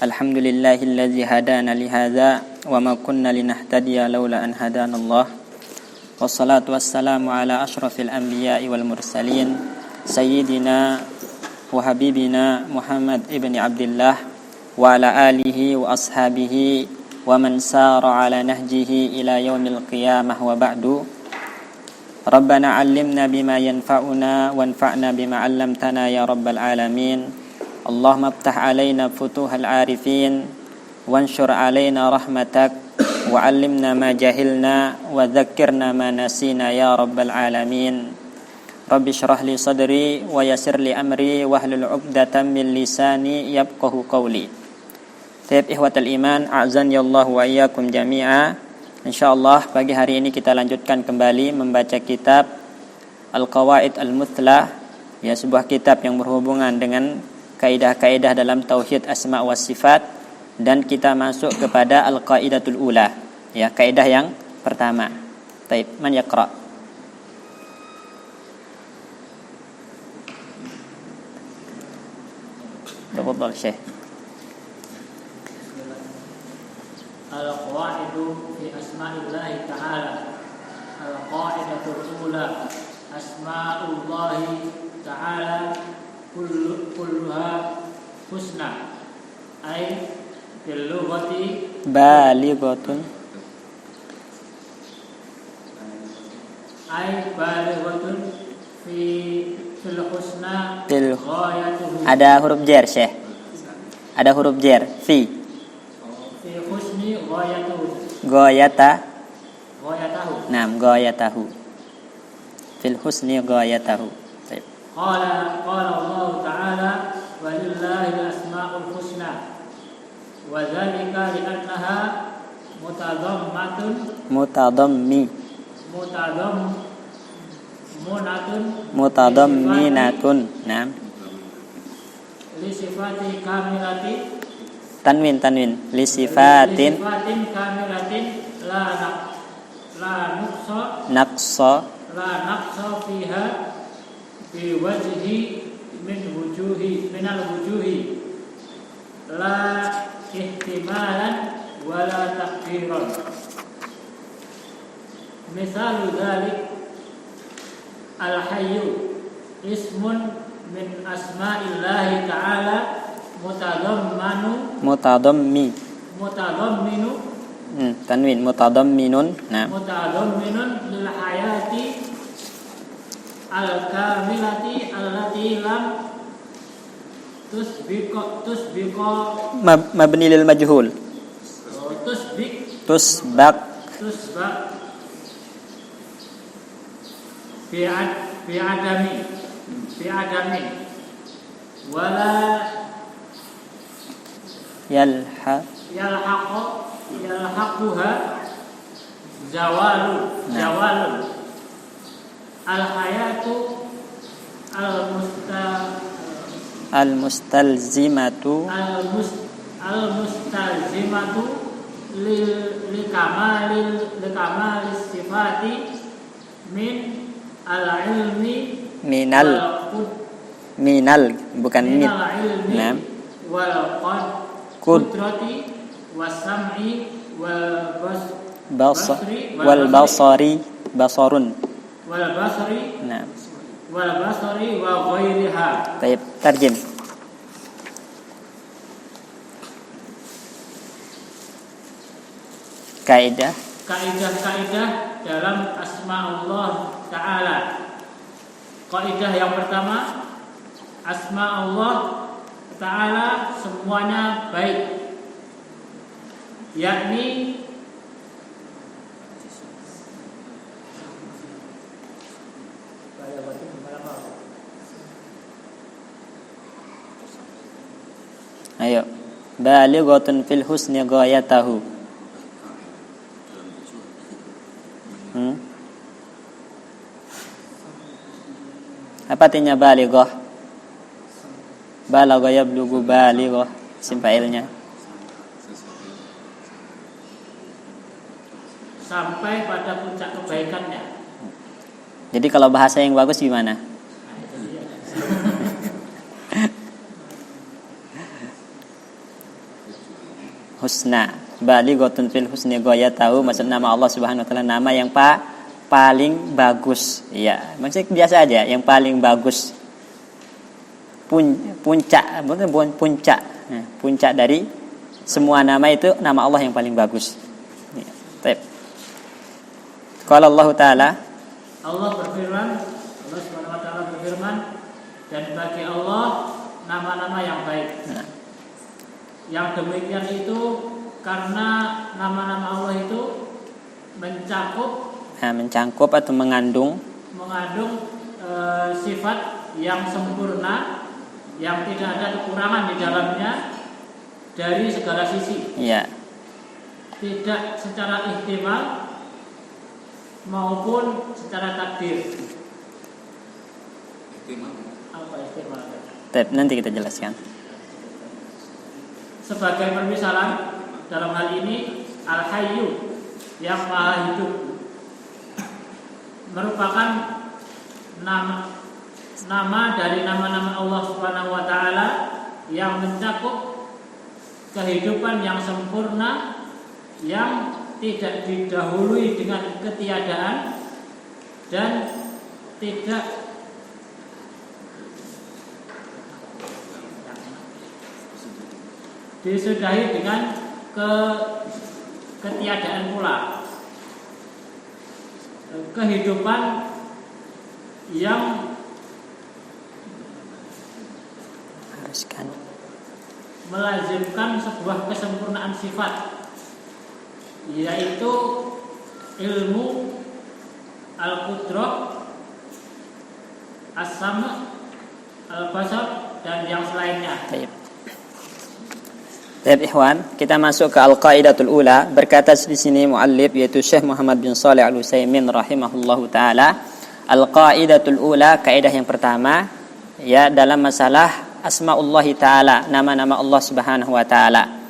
Alhamdulillahilladzi hadana li hadza wa ma kunna linahtadiya laula an hadanallah. Wassalatu wassalamu ala asyrafil anbiya'i wal mursalin sayyidina wa habibina Muhammad ibni Abdullah wa ala alihi wa ashabihi wa man sara ala nahjihi ila yaumil qiyamah wa ba'du. Rabbana 'allimna bima yanfa'una wanfa'na bima 'allamtana ya rabbal alamin. Allahumma iftah 'alaina futuhal 'arifin wanshur 'alaina rahmatak wa 'allimna ma jahilna wa dzakkirna ma nasina ya rabbal alamin. Rabbi shrah li sadri wa yassir li amri wahlul 'uqdatam min lisani yafqahu qawli. Tayyib ihwatal iman, a'zani Allah wa iyyakum jami'a. Insyaallah pagi hari ini kita lanjutkan kembali membaca kitab Al-Qawaid Al-Muthlah, ya, sebuah kitab yang berhubungan dengan kaidah-kaidah dalam tauhid asma wa sifat, dan kita masuk kepada al-qaidatul ula, ya, kaidah yang pertama. Baik, man yaqra? Tafadhal Syekh. Al-qawaidu fi asma'illahi ta'ala. Al-qaidatul ula, asma'ullahi ta'ala kulluha husna, ay fil lughati balighatun, ay balighatun fil husna ghayatuhu. Ada huruf jar, Syekh. Ada huruf jar fi husni ghayatuhu. Ghayatahu. Naam, ghayatahu. Fil husni ghayatahu. Baik. Qala Allah Ta'ala walillahil asma'ul husna wa dzalika li'annaha mutadamminatun. Naam. Li sifati kamilati. Tanwin li sifatin kamilatin la naqsa fiha bi wajhi minal wujuhi la ihtimalan wala takdiran. Misalu dzalik al-hayyu ismun min asma'illahi ta'ala mutadamminu tanwin mutadamminun. Nah, mutadamminun lil hayati al-kamilati allati lam tusbiqa mabni lil majhul. Tusbaq fi adami wala yalhaquha zawalun al-hayatu al-mustalzimatu li kamalis sifati min al-ilmi minal bukan min. Nah, qudrati wasam'i wal basari basarun. Nah, wal basari wa ghairiha. Baik, tarjim. Kaidah dalam asma'ullah ta'ala. Kaidah yang pertama, asma'ullah ta'ala semuanya baik, yakni ayo balighatun fil husni ghayatahu. Apa artinya balighah? Balagha yablughu balighah, isim fa'ilnya. Sampai pada puncak kebaikannya. Jadi kalau bahasa yang bagus gimana? husna. Balighatun fil husni ghayatahu, maksud nama Allah Subhanahu wa taala nama yang paling bagus. Ya, maksudnya biasa aja, yang paling bagus. Puncak, bukan puncak. Puncak dari semua nama itu nama Allah yang paling bagus. Ya. Baik. Qala Allah taala, Allah berfirman, Allah Subhanahu wa taala berfirman, dan bagi Allah nama-nama yang baik. Nah. Yang demikian itu karena nama-nama Allah itu mencangkup atau mengandung sifat yang sempurna, yang tidak ada kekurangan di dalamnya dari segala sisi. Ya. Tidak secara ihtimal maupun secara takdir. Apa ihtimal? Nanti kita jelaskan. Sebagai permisalan dalam hal ini Al-Hayyu yang Maha Hidup merupakan nama dari nama-nama Allah Subhanahu wa taala yang mencakup kehidupan yang sempurna, yang tidak didahului dengan ketiadaan dan tidak disudahi dengan ketiadaan pula. Kehidupan yang haruskan melazimkan sebuah kesempurnaan sifat, yaitu ilmu, al-qudrah, as-sam', al-basar, dan yang selainnya. Baik ikhwan, kita masuk ke al-qaidatul ula. Berkata di sini muallif yaitu Syekh Muhammad bin Shalih Al-Utsaimin rahimahullahu taala, al-qaidatul ula, kaidah yang pertama ya dalam masalah asmaullahi taala, nama-nama Allah Subhanahu wa taala.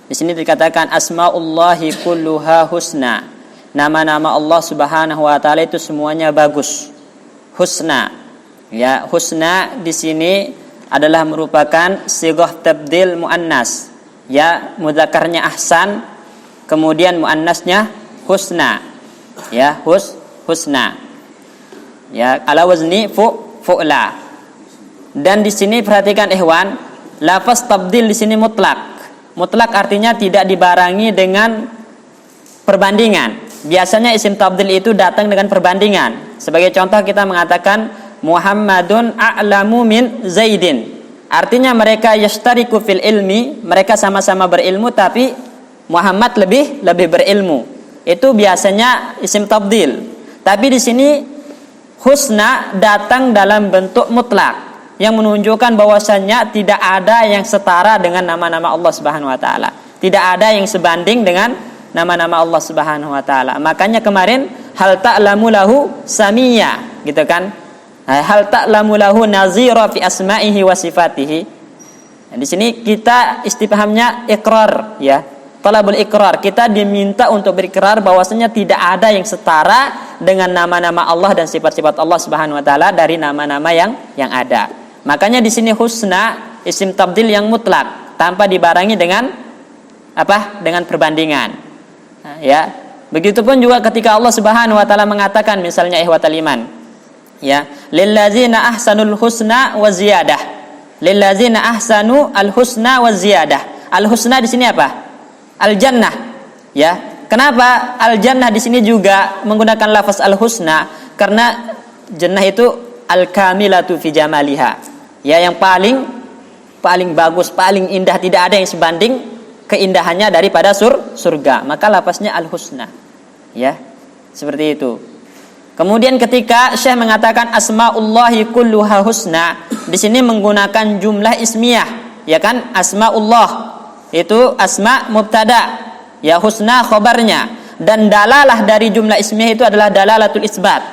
Di sini dikatakan asmaullahi kulluha husna. Nama-nama Allah Subhanahu wa taala itu semuanya bagus. Husna. Ya, husna di sini adalah merupakan sighah tabdil muannas. Ya, mudzakarnya ahsan, kemudian muannasnya husna. Ya, husna. Ya, ala wazni fu'la. Dan di sini perhatikan ikhwan, lafaz tabdil di sini mutlak. Mutlak artinya tidak dibarengi dengan perbandingan. Biasanya isim tabdil itu datang dengan perbandingan. Sebagai contoh kita mengatakan Muhammadun a'lamu min Zaidin. Artinya mereka yashtariku fil ilmi, mereka sama-sama berilmu tapi Muhammad lebih berilmu. Itu biasanya isim tabdil. Tapi di sini husna datang dalam bentuk mutlak yang menunjukkan bahwasannya tidak ada yang setara dengan nama-nama Allah Subhanahu wa taala. Tidak ada yang sebanding dengan nama-nama Allah Subhanahu wa taala. Makanya kemarin hal ta'lamu lahu samiyya, gitu kan? Hal ta'lamu lahu nazira fi asma'ihi wa sifatihi. Nah, di sini kita istifhamnya iqrar ya. Talabul iqrar, kita diminta untuk berikrar bahwasanya tidak ada yang setara dengan nama-nama Allah dan sifat-sifat Allah Subhanahu wa taala dari nama-nama yang ada. Makanya di sini husna isim tabdil yang mutlak tanpa dibarengi dengan apa? Dengan perbandingan. Nah, ya. Begitupun juga ketika Allah Subhanahu wa taala mengatakan misalnya ihwatal iman, ya, lillazina ahsanul husna wa ziyadah. Lillazina ahsanu al husna wa ziyadah. Al husna di sini apa? Al jannah. Ya. Kenapa al jannah di sini juga menggunakan lafaz al husna? Karena jannah itu al kamilatu fi jamaliha. Ya, yang paling bagus, paling indah, tidak ada yang sebanding keindahannya daripada surga. Maka lafaznya al husna. Ya. Seperti itu. Kemudian ketika Syekh mengatakan asmaullahi kulluha husna, di sini menggunakan jumlah ismiyah, ya kan? Asmaullah itu asma mubtada, ya, husna khabarnya, dan dalalah dari jumlah ismiyah itu adalah dalalatul isbat.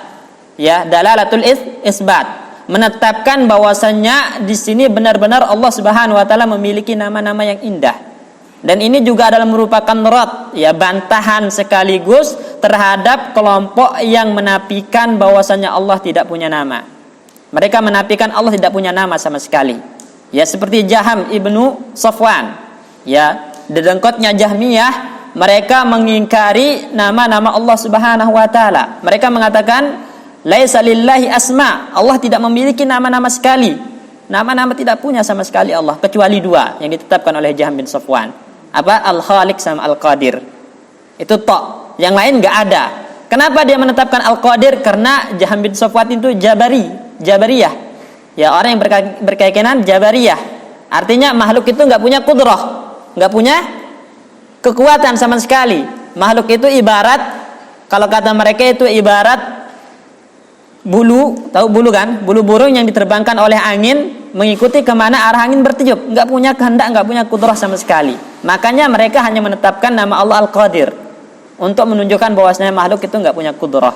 Ya, dalalatul isbat, menetapkan bahwasannya di sini benar-benar Allah Subhanahu wa taala memiliki nama-nama yang indah. Dan ini juga adalah merupakan rad, ya, bantahan sekaligus terhadap kelompok yang menafikan bahwasanya Allah tidak punya nama. Mereka menafikan Allah tidak punya nama sama sekali. Ya, seperti Jaham ibnu Safwan. Ya, Dedengkotnya Jahmiyah, mereka mengingkari nama-nama Allah Subhanahu wa taala. Mereka mengatakan laisa lillahi asma. Allah tidak memiliki nama-nama sekali. Nama-nama tidak punya sama sekali Allah, kecuali dua yang ditetapkan oleh Jahm bin Safwan. Apa? Al-Khaliq sama Al-Qadir. Itu tok. Yang lain enggak ada. Kenapa dia menetapkan Al-Qadir? Karena Jahm bin Safwan itu Jabariyah. Ya, orang yang berkeyakinan Jabariyah. Artinya makhluk itu enggak punya qudrah, enggak punya kekuatan sama sekali. Makhluk itu ibarat, kalau kata mereka itu ibarat bulu, tahu bulu kan? Bulu burung yang diterbangkan oleh angin, mengikuti kemana arah angin bertiup, nggak punya kehendak, nggak punya kudrah sama sekali. Makanya mereka hanya menetapkan nama Allah Al-Qadir untuk menunjukkan bahwasanya makhluk itu nggak punya kudrah.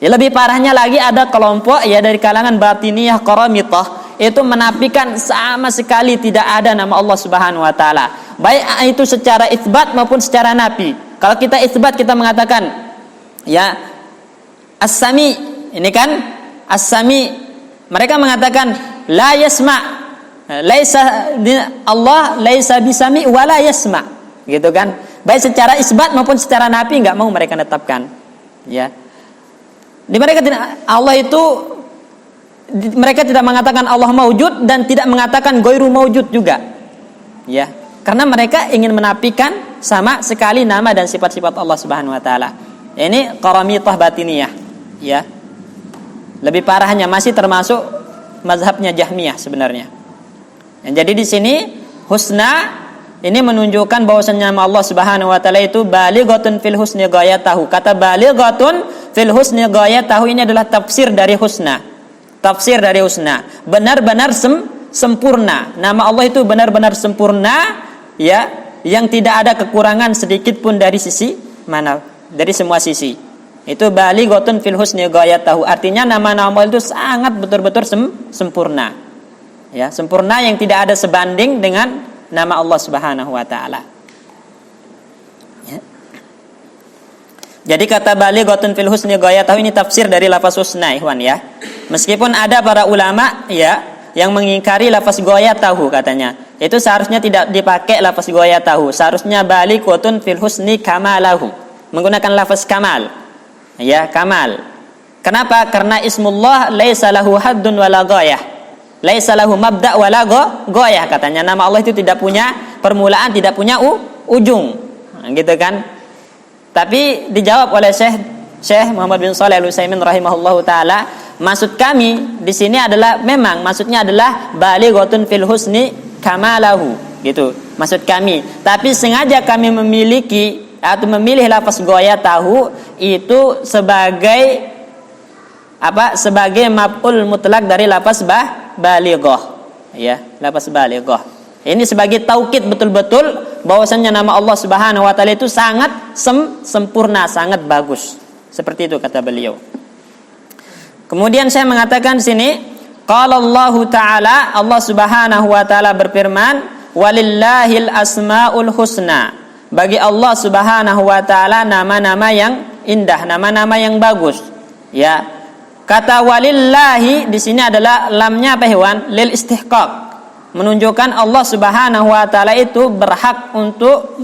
Ya, lebih parahnya lagi ada kelompok ya dari kalangan Batiniyah Qaramitah itu menafikan sama sekali tidak ada nama Allah Subhanahu wa taala. Baik itu secara itsbat maupun secara nafi. Kalau kita itsbat kita mengatakan ya As-Sami. Ini kan As-Sami, mereka mengatakan la yasma, laisa Allah laisa bisami wala yasma, gitu kan? Baik secara isbat maupun secara nafi enggak mau mereka tetapkan. Ya. Di mereka Allah itu, mereka tidak mengatakan Allah maujud dan tidak mengatakan ghairu maujud juga. Ya. Karena mereka ingin menafikan sama sekali nama dan sifat-sifat Allah Subhanahu wa taala. Ini Qaramitah Batiniyah, ya. Lebih parahnya masih termasuk mazhabnya Jahmiyah sebenarnya. Jadi di sini husna ini menunjukkan bahwasanya nama Allah Subhanahu wa taala itu balighatun fil husni ghayatahu. Kata balighatun fil husni ghayatahu ini adalah tafsir dari husna. Tafsir dari husna. Benar-benar sempurna. Nama Allah itu benar-benar sempurna, ya, yang tidak ada kekurangan sedikit pun dari sisi mana, dari semua sisi. Itu balighatun fil husni ghayatahu. Artinya nama-nama itu sangat betul-betul sempurna. Ya, sempurna yang tidak ada sebanding dengan nama Allah Subhanahu wa taala. Ya. Jadi kata balighatun fil husni ghayatahu ini tafsir dari lafaz husna, ikhwan ya. Meskipun ada para ulama ya yang mengingkari lafaz ghayatahu katanya. Itu seharusnya tidak dipakai lafaz ghayatahu. Seharusnya balighatun fil husni kamalahu. Menggunakan lafaz kamal. Ya, kamal. Kenapa? Karena ismullah laisa lahu haddun wala ghayah. Laisa lahu mabda' wala ghayah katanya. Nama Allah itu tidak punya permulaan, tidak punya ujung. Gitu kan? Tapi dijawab oleh Syekh Muhammad bin Shalih Al-Utsaimin rahimahullahu taala, maksud kami di sini adalah memang maksudnya adalah balighatun fil husni kamalahu, gitu. Maksud kami. Tapi sengaja kami memilih lafaz ghayatahu itu sebagai apa? Sebagai maf'ul mutlak dari lafaz balighah. Ya, lafaz balighah. Ini sebagai taukid betul-betul bahwasanya nama Allah Subhanahu wa taala itu sangat sempurna, sangat bagus. Seperti itu kata beliau. Kemudian saya mengatakan di sini, qala Allah taala, Allah Subhanahu wa taala berfirman, walillahil asmaul husna. Bagi Allah Subhanahu wa taala nama-nama yang indah, nama-nama yang bagus. Ya. Kata walillahi di sini adalah lamnya apa hewan? Lil istihqaq. Menunjukkan Allah Subhanahu wa taala itu berhak untuk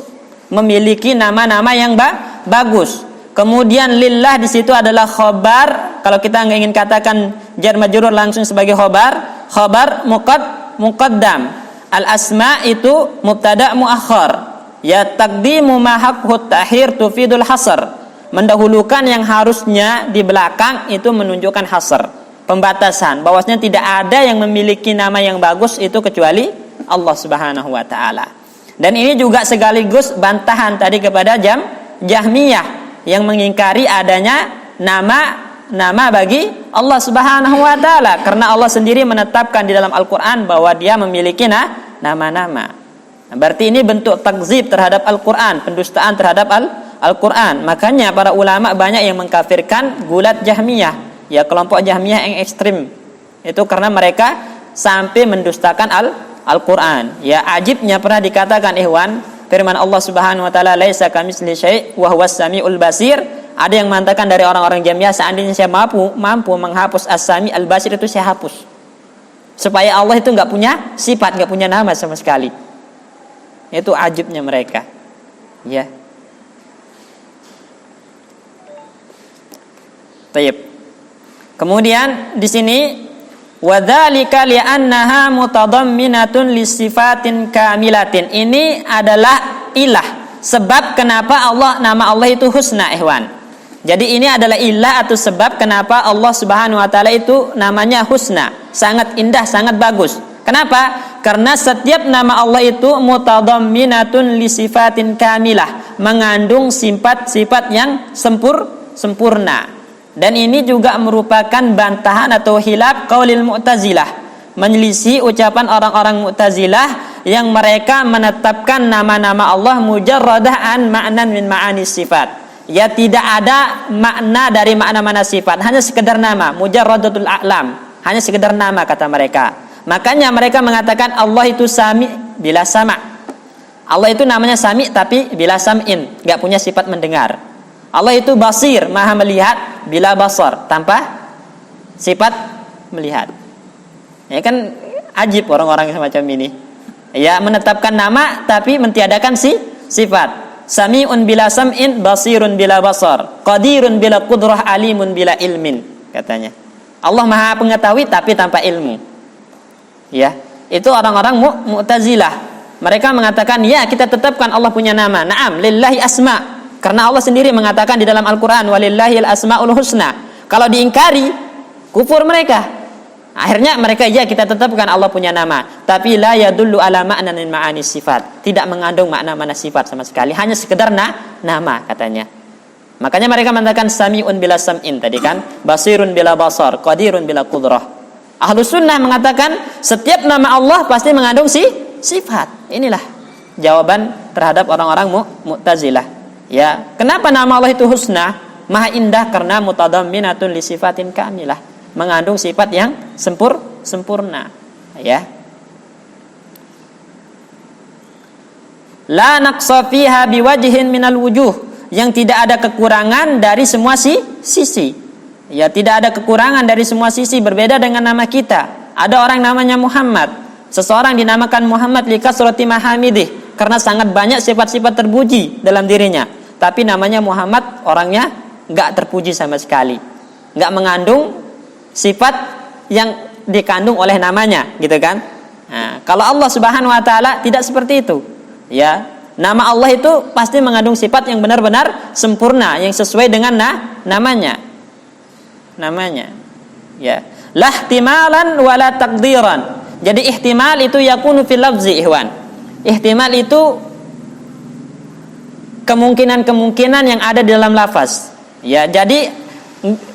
memiliki nama-nama yang bagus. Kemudian lillah di situ adalah khabar. Kalau kita ingin katakan jar majrur langsung sebagai khabar muqaddam. Al asma itu mubtada muakhar. Ya, taqdimu ma haqqut tahir tufidul hasr. Mendahulukan yang harusnya di belakang itu menunjukkan hasr, pembatasan, bahwasanya tidak ada yang memiliki nama yang bagus itu kecuali Allah Subhanahu wa taala. Dan ini juga sekaligus bantahan tadi kepada Jahmiyah yang mengingkari adanya nama bagi Allah Subhanahu wa taala, karena Allah sendiri menetapkan di dalam Al-Qur'an bahwa Dia memiliki nama-nama. Berarti ini bentuk takzib terhadap Al-Quran, pendustaan terhadap Al-Quran. Makanya para ulama banyak yang mengkafirkan gulat Jahmiyah, ya, kelompok Jahmiyah yang ekstrim. Itu karena mereka sampai mendustakan Al-Quran. Ya, ajibnya pernah dikatakan ikhwan, firman Allah Subhanahu wa taala laisa kamitslihi syai' wa huwas samiul basir. Ada yang mengatakan dari orang-orang Jahmiyah, seandainya saya mampu menghapus as-sami al-basir itu saya hapus. Supaya Allah itu enggak punya sifat, enggak punya nama sama sekali. Itu ajibnya mereka. Ya. Baik. Kemudian di sini wadzalika li'annaha mutadamminatun lisifatin kamilatin. Ini adalah ilah, sebab kenapa nama Allah itu husna, ikhwan. Jadi ini adalah ilah atau sebab kenapa Allah Subhanahu wa taala itu namanya husna, sangat indah, sangat bagus. Kenapa? Karena setiap nama Allah itu mutadamminatun lisifatin kamilah, mengandung sifat-sifat yang sempurna. Dan ini juga merupakan bantahan atau khilaf qaulil Mu'tazilah, menyelisih ucapan orang-orang Mu'tazilah yang mereka menetapkan nama-nama Allah mujarradah an ma'nan min ma'ani sifat. Ya, tidak ada makna dari makna-makna sifat, hanya sekedar nama, mujarradatul a'lam, hanya sekedar nama kata mereka. Makanya mereka mengatakan Allah itu sami bila sama. Allah itu namanya sami tapi bila sam'in, enggak punya sifat mendengar. Allah itu basir, maha melihat bila basar, tanpa sifat melihat. Ya kan ajib orang-orang semacam ini. Ya, menetapkan nama tapi mentiadakan sifat. Sami'un bila sam'in, basirun bila basar, qadirun bila qudrah, alimun bila ilmin, katanya. Allah maha pengetahui tapi tanpa ilmu. Ya, itu orang-orang Mu'tazilah. Mereka mengatakan, ya kita tetapkan Allah punya nama. Naam, lillahi asma'. Karena Allah sendiri mengatakan di dalam Al-Quran, walillahil asma'ul husna. Kalau diingkari, kufur mereka. Akhirnya mereka, ya kita tetapkan Allah punya nama, tapi la yadullu ala ma'nan min ma'ani sifat, tidak mengandung makna-makna sifat sama sekali, hanya sekedar nama katanya. Makanya mereka mengatakan sami'un bila sam'in tadi kan, basirun bila basar, qadirun bila qudrah. Ahlus sunnah mengatakan setiap nama Allah pasti mengandung sifat. Inilah jawaban terhadap orang-orang Mu'tazilah. Ya, kenapa nama Allah itu husna, maha indah? Karena mutadamminatun li sifatin kamilah, mengandung sifat yang sempurna. Ya. La naqsa fiha biwajhin minal wujuh, yang tidak ada kekurangan dari semua sisi. Ya, tidak ada kekurangan dari semua sisi, berbeda dengan nama kita. Ada orang namanya Muhammad. Seseorang dinamakan Muhammad likasrati mahamidih, karena sangat banyak sifat-sifat terpuji dalam dirinya. Tapi namanya Muhammad, orangnya enggak terpuji sama sekali, enggak mengandung sifat yang dikandung oleh namanya, gitu kan? Nah, kalau Allah Subhanahu wa taala tidak seperti itu. Ya, nama Allah itu pasti mengandung sifat yang benar-benar sempurna, yang sesuai dengan namanya. Ya, la ihtimalan wala taqdiran. Jadi ihtimal itu yakunu fil lafzi, ikhwan. Ihtimal itu kemungkinan-kemungkinan yang ada di dalam lafaz. Ya, jadi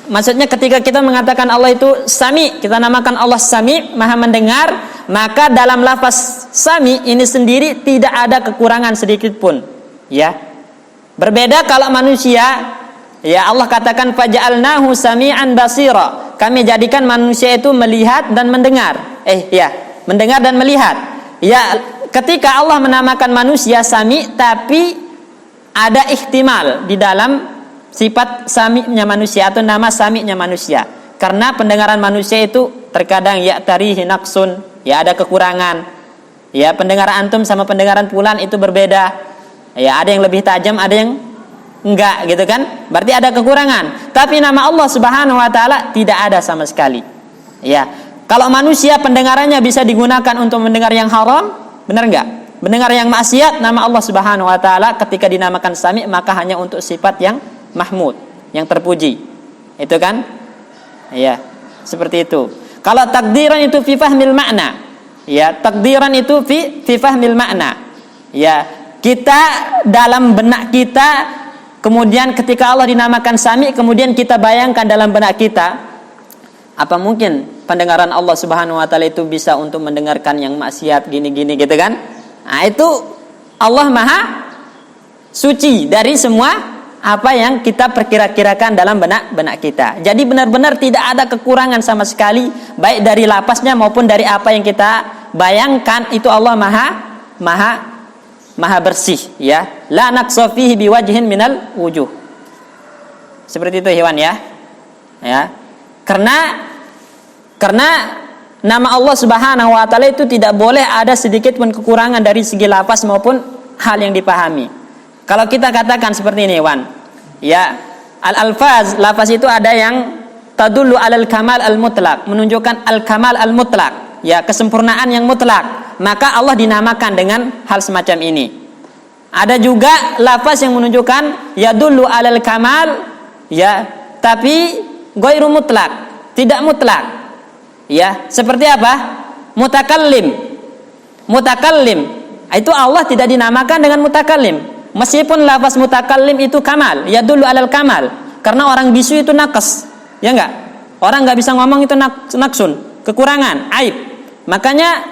maksudnya ketika kita mengatakan Allah itu Sami, kita namakan Allah Sami, maha mendengar, maka dalam lafaz Sami ini sendiri tidak ada kekurangan sedikit pun. Ya. Berbeda kalau manusia, ya Allah katakan faja'alnahu sami'an basira. Kami jadikan manusia itu melihat dan mendengar. Mendengar dan melihat. Ya, ketika Allah menamakan manusia Sami, tapi ada ihtimal di dalam sifat sami'nya manusia atau nama sami'nya manusia. Karena pendengaran manusia itu terkadang ya'tarihi naqsun, ya ada kekurangan. Ya, pendengaran antum sama pendengaran fulan itu berbeda. Ya, ada yang lebih tajam, ada yang enggak, gitu kan? Berarti ada kekurangan. Tapi nama Allah Subhanahu wa taala tidak ada sama sekali. Ya. Kalau manusia pendengarannya bisa digunakan untuk mendengar yang haram, benar enggak? Mendengar yang maksiat, nama Allah Subhanahu wa taala ketika dinamakan Sami, maka hanya untuk sifat yang mahmud, yang terpuji. Itu kan? Ya, seperti itu. Kalau takdiran itu fi fahmil makna. Ya, takdiran itu fi fahmil makna. Ya, kita dalam benak kita, kemudian ketika Allah dinamakan Sami, kemudian kita bayangkan dalam benak kita, apa mungkin pendengaran Allah Subhanahu wa taala itu bisa untuk mendengarkan yang maksiat gini-gini, gitu kan? Nah, itu Allah maha suci dari semua apa yang kita perkira-kirakan dalam benak kita. Jadi benar-benar tidak ada kekurangan sama sekali, baik dari lapasnya maupun dari apa yang kita bayangkan. Itu Allah maha bersih, ya. La naqsa fihi biwajhin minal wujuh. Seperti itu, hewan, ya. Ya. Karena nama Allah Subhanahu wa taala itu tidak boleh ada sedikit pun kekurangan dari segi lafaz maupun hal yang dipahami. Kalau kita katakan seperti ini, Wan. Ya, al-alfaz, lafaz itu ada yang tadullu alal kamal al-mutlaq, menunjukkan al-kamal al-mutlaq, ya, kesempurnaan yang mutlak. Maka Allah dinamakan dengan hal semacam ini. Ada juga lafaz yang menunjukkan yadullu alal kamal, ya, tapi ghairu mutlaq, tidak mutlak. Ya, seperti apa? Mutakallim. Mutakallim. Itu Allah tidak dinamakan dengan mutakallim. Meskipun lafaz mutakallim itu kamal, yadullu alal kamal. Karena orang bisu itu naqas. Ya enggak? Orang enggak bisa ngomong itu naksun, kekurangan, aib. Makanya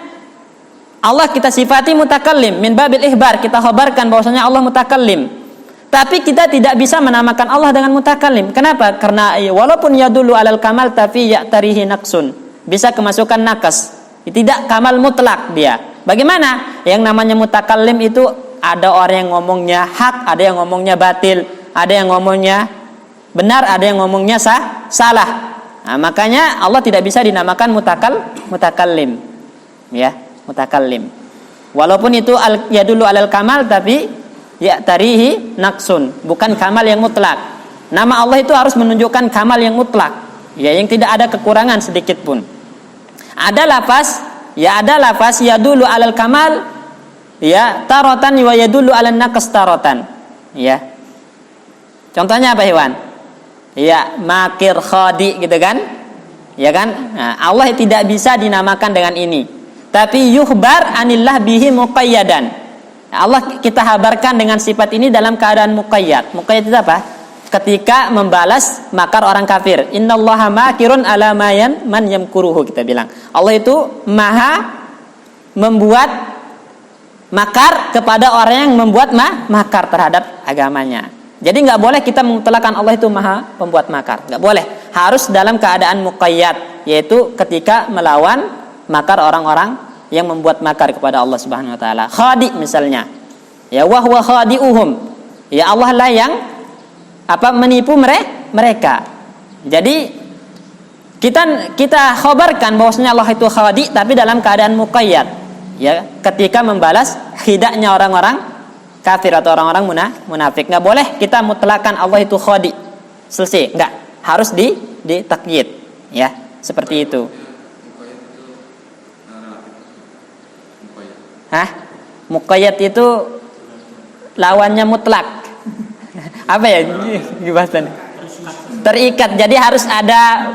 Allah kita sifati mutakallim, min babil ihbar, kita khabarkan bahwasanya Allah mutakallim. Tapi kita tidak bisa menamakan Allah dengan mutakallim. Kenapa? Karena walaupun yadullu alal kamal tapi ya'tarihi naqsun. Bisa kemasukan nakas. Tidak kamal mutlak dia. Bagaimana? Yang namanya mutakallim itu ada orang yang ngomongnya hak, ada yang ngomongnya batil, ada yang ngomongnya benar, ada yang ngomongnya salah. Nah, makanya Allah tidak bisa dinamakan mutakallim. Ya, mutakallim. Walaupun itu yadullu alal kamal tapi ya'tarihi naqsun, bukan kamal yang mutlak. Nama Allah itu harus menunjukkan kamal yang mutlak, ya, yang tidak ada kekurangan sedikit pun. Ada lafaz yadullu alal kamal, ya, taratan wa yadullu alan naqs taratan. Ya. Contohnya apa, Iwan? Ya, makir, khadi, gitu kan? Ya kan? Nah, Allah tidak bisa dinamakan dengan ini. Tapi yuhbar anillah bihi muqayyadan. Allah kita habarkan dengan sifat ini dalam keadaan muqayyad. Muqayyad itu apa? Ketika membalas makar orang kafir. Innallaha makirun ala man yamkuruhu, kita bilang. Allah itu maha membuat makar kepada orang yang membuat makar terhadap agamanya. Jadi enggak boleh kita mengutlakan Allah itu maha pembuat makar. Enggak boleh. Harus dalam keadaan muqayyad, yaitu ketika melawan makar orang-orang yang membuat makar kepada Allah Subhanahu wa taala. Khadi misalnya. Ya, wa huwa khadi'uhum. Ya, Allah lah yang menipu mereka. Jadi kita khabarkan bahwasanya Allah itu khadi tapi dalam keadaan muqayyad. Ya, ketika membalas khida'nya orang-orang kafir atau orang-orang munafik. Enggak boleh kita mutlakan Allah itu khadi. Selesai, enggak. Harus ditakyid. Ya, seperti itu. Muqayyad itu lawannya mutlak. Apa ya bahasannya? Terikat. Jadi harus ada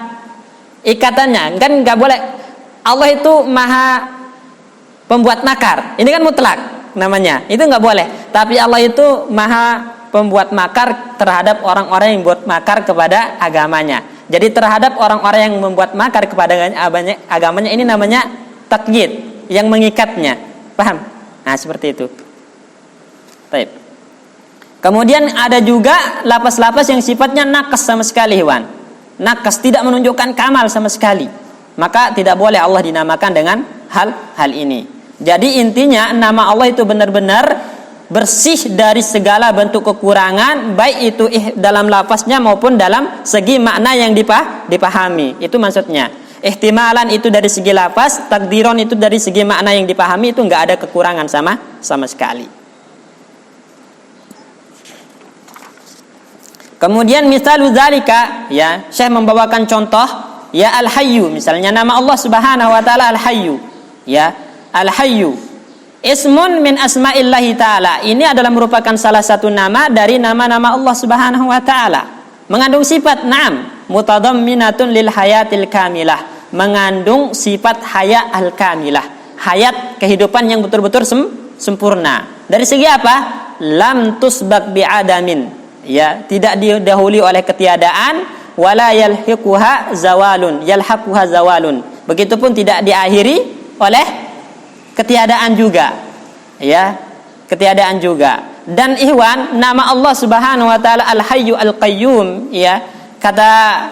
ikatannya. Kan enggak boleh. Allah itu maha pembuat makar. Ini kan mutlak namanya. Itu enggak boleh. Tapi Allah itu maha pembuat makar terhadap orang-orang yang buat makar kepada agamanya. Jadi terhadap orang-orang yang membuat makar kepada agamanya ini namanya takyid, yang mengikatnya. Paham? Nah, seperti itu. Baik. Kemudian ada juga lapas-lapas yang sifatnya nakas sama sekali, Wan. Nakas, tidak menunjukkan kamal sama sekali. Maka tidak boleh Allah dinamakan dengan hal ini. Jadi intinya nama Allah itu benar-benar bersih dari segala bentuk kekurangan, baik itu dalam lafaznya maupun dalam segi makna yang dipahami. Itu maksudnya. Ihtimalan itu dari segi lafaz, takdiron itu dari segi makna yang dipahami, itu enggak ada kekurangan sama sekali. Kemudian misalu dzalika, ya, Syekh membawakan contoh, ya, Al-Hayyu, misalnya nama Allah Subhanahu wa taala Al-Hayyu, ya, Al-Hayyu ismun min asma'illahi ta'ala. Ini adalah merupakan salah satu nama dari nama-nama Allah Subhanahu wa taala. Mengandung sifat na'am, mutadamminatun lil hayatil kamilah, mengandung sifat hayat al-kamilah, hayat kehidupan yang betul-betul sempurna. Dari segi apa? Lam tusbaq bi'adamin, ya, tidak didahului oleh ketiadaan, wala yalhaquha zawalun, begitupun tidak diakhiri oleh ketiadaan juga, ya, ketiadaan juga. Dan ihwan, nama Allah Subhanahu wa taala Al-Hayyu Al-Qayyum, ya, kata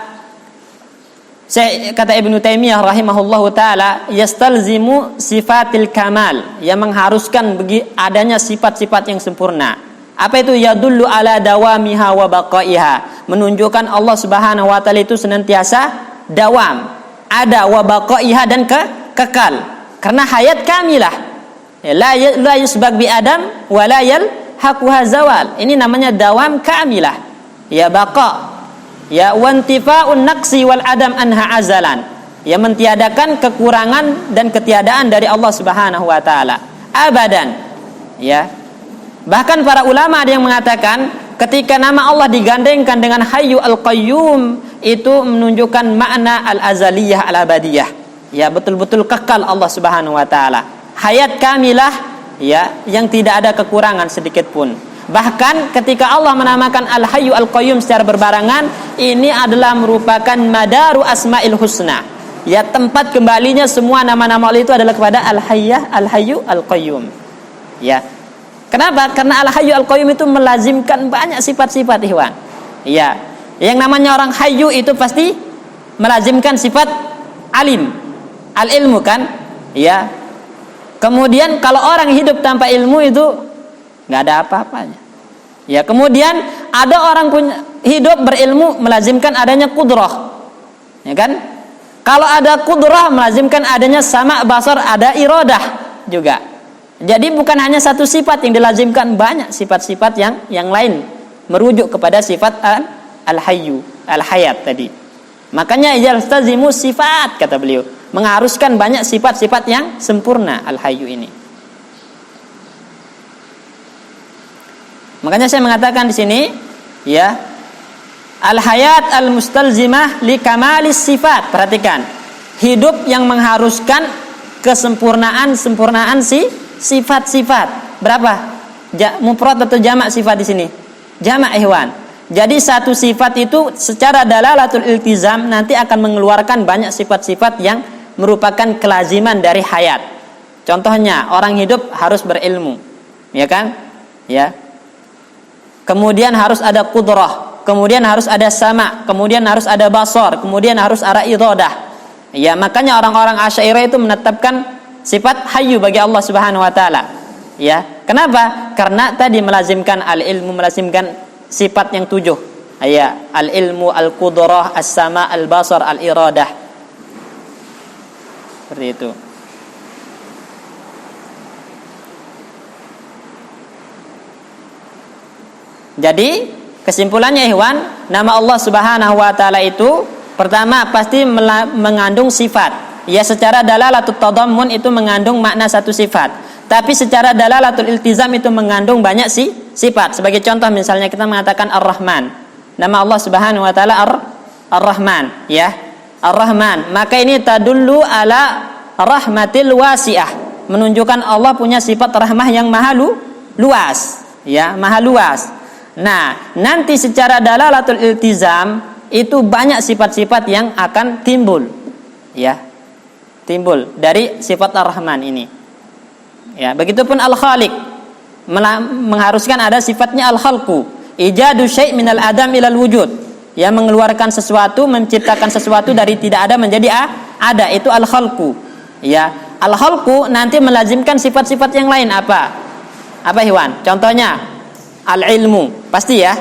Ibnu Taimiyah rahimahullahu taala, yastalzimu sifatil kamal, yang mengharuskan adanya sifat-sifat yang sempurna. Apa itu? Yadullu ala dawamiha wa baqaiha, menunjukkan Allah Subhanahu wa taala itu senantiasa dawam, ada, wa baqaiha dan kekal. Karena hayat kamilah. La yusbaq bi adam wa la yalhaquha zawal. Ini namanya dawam kamilah. Ya baqa. Ya wantifa'un naqsi wal adam anha azalan. Ya mentiadakan kekurangan dan ketiadaan dari Allah Subhanahu wa taala abadan. Ya. Bahkan para ulama ada yang mengatakan ketika nama Allah digandengkan dengan Hayyu Al-Qayyum itu menunjukkan makna al-azaliyah al-abadiyah. Ya, betul-betul kekal Allah Subhanahu wa taala. Hayat kamilah ya, yang tidak ada kekurangan sedikit pun. Bahkan ketika Allah menamakan Al-Hayyu Al-Qayyum secara berbarengan, ini adalah merupakan madaru asma'il husna. Ya, tempat kembalinya semua nama-nama Allah itu adalah kepada Al-Hayyah, Al-Hayyu Al-Qayyum. Ya. Kenapa? Karena Al-Hayyu Al-Qayyum itu melazimkan banyak sifat-sifat, ikhwan. Ya. Yang namanya orang hayyu itu pasti melazimkan sifat alim, al-ilmu kan? Ya. Kemudian kalau orang hidup tanpa ilmu itu nggak ada apa-apanya. Ya, kemudian ada orang punya hidup berilmu melazimkan adanya qudrah. Ya kan? Kalau ada qudrah melazimkan adanya sama basar, ada iradah juga. Jadi bukan hanya satu sifat yang dilazimkan, banyak sifat-sifat yang lain merujuk kepada sifat al-hayyu, al-hayat tadi. Makanya yaltazimu sifat, kata beliau, mengharuskan banyak sifat-sifat yang sempurna al-hayyu ini. Makanya saya mengatakan di sini, ya, al-hayat al-mustalzimah li kamalis sifat. Perhatikan, hidup yang mengharuskan kesempurnaan sifat-sifat. Berapa? Mufrad atau jamak sifat di sini? Jamak, ikhwan. Jadi satu sifat itu secara dalalatul iltizam nanti akan mengeluarkan banyak sifat-sifat yang merupakan kelaziman dari hayat. Contohnya, orang hidup harus berilmu, ya kan? Ya. Kemudian harus ada qudrah, kemudian harus ada sama, kemudian harus ada basar, kemudian harus ada iradah. Ya, makanya orang-orang Asy'ariyah itu menetapkan sifat hayyu bagi Allah Subhanahu wa taala. Ya. Kenapa? Karena tadi melazimkan al-ilmu, melazimkan sifat yang 7. Ya, al-ilmu, al-qudrah, as-sama, al-basar, al-iradah. Seperti itu. Jadi kesimpulannya, ikhwan, nama Allah Subhanahu wa taala itu pertama pasti mengandung sifat. Ya, secara dalalatul tadammun itu mengandung makna satu sifat. Tapi secara dalalatul iltizam itu mengandung banyak sifat. Sebagai contoh misalnya kita mengatakan Ar-Rahman. Nama Allah Subhanahu wa taala Ar-Rahman, ya. Ar-Rahman. Maka ini tadullu ala rahmatil wasi'ah. Menunjukkan Allah punya sifat rahmah yang maha luas, ya, maha luas. Nah, nanti secara dalalatul iltizam itu banyak sifat-sifat yang akan timbul, ya, timbul dari sifat Ar-Rahman ini. Ya, begitupun Al-Khaliq mengharuskan ada sifatnya Al-Khalqu, ijadu syai' minal adam ilal wujud, ya, mengeluarkan sesuatu, menciptakan sesuatu dari tidak ada menjadi ada, itu Al-Khalqu. Ya, Al-Khalqu nanti melazimkan sifat-sifat yang lain apa? Apa, Iwan? Contohnya al-ilmu, pasti ya.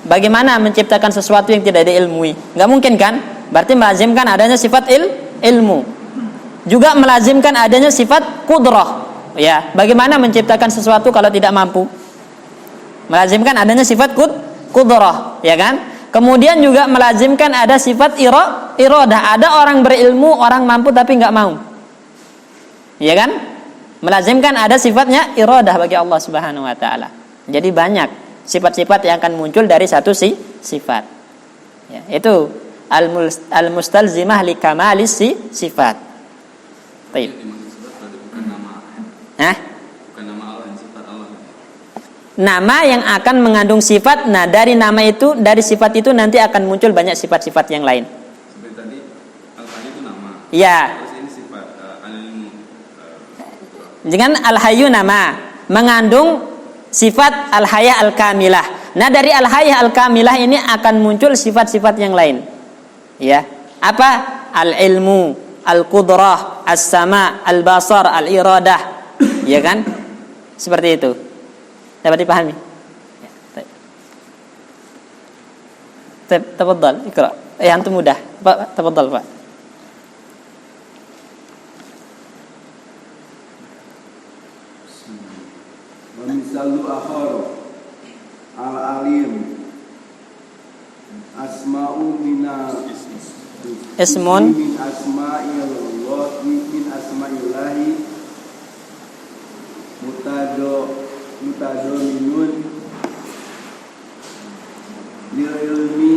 Bagaimana menciptakan sesuatu yang tidak diilmui? Enggak mungkin kan? Berarti melazimkan adanya sifat ilmu. Juga melazimkan adanya sifat qudrah. Ya, bagaimana menciptakan sesuatu kalau tidak mampu? Melazimkan adanya sifat qudrah, ya kan? Kemudian juga melazimkan ada sifat iradah. Ada orang berilmu, orang mampu tapi enggak mau. Ya kan? Melazimkan ada sifatnya iradah bagi Allah Subhanahu wa taala. Jadi banyak sifat-sifat yang akan muncul dari satu sifat. Ya, itu al-mustalzimah li kamalis sifat. Baik. Bukan nama Allah, yang sifat Allah. Nama yang akan mengandung sifat. Nah, dari nama itu, dari sifat itu nanti akan muncul banyak sifat-sifat yang lain. Seperti tadi Al-Hayyu itu nama. Ya. Terus ini sifat al-ilmu. Jangan Al-Hayyu nama mengandung sifat Al-Hayah Al-Kamilah. Nah, dari Al-Hayah Al-Kamilah ini akan muncul sifat-sifat yang lain. Ya. Apa? Al-ilmu, al-qudrah, as-sama, al-basar, al-iradah. Ya kan? Seperti itu. Dapat dipahami? Ya, baik. Tafadhal, Iqra. Antum mudah. Pak, tafadhal, Pak. Wa misalu akhar al-alim asma'u minal Ismun min asma'illahi mutado minun lil ilmi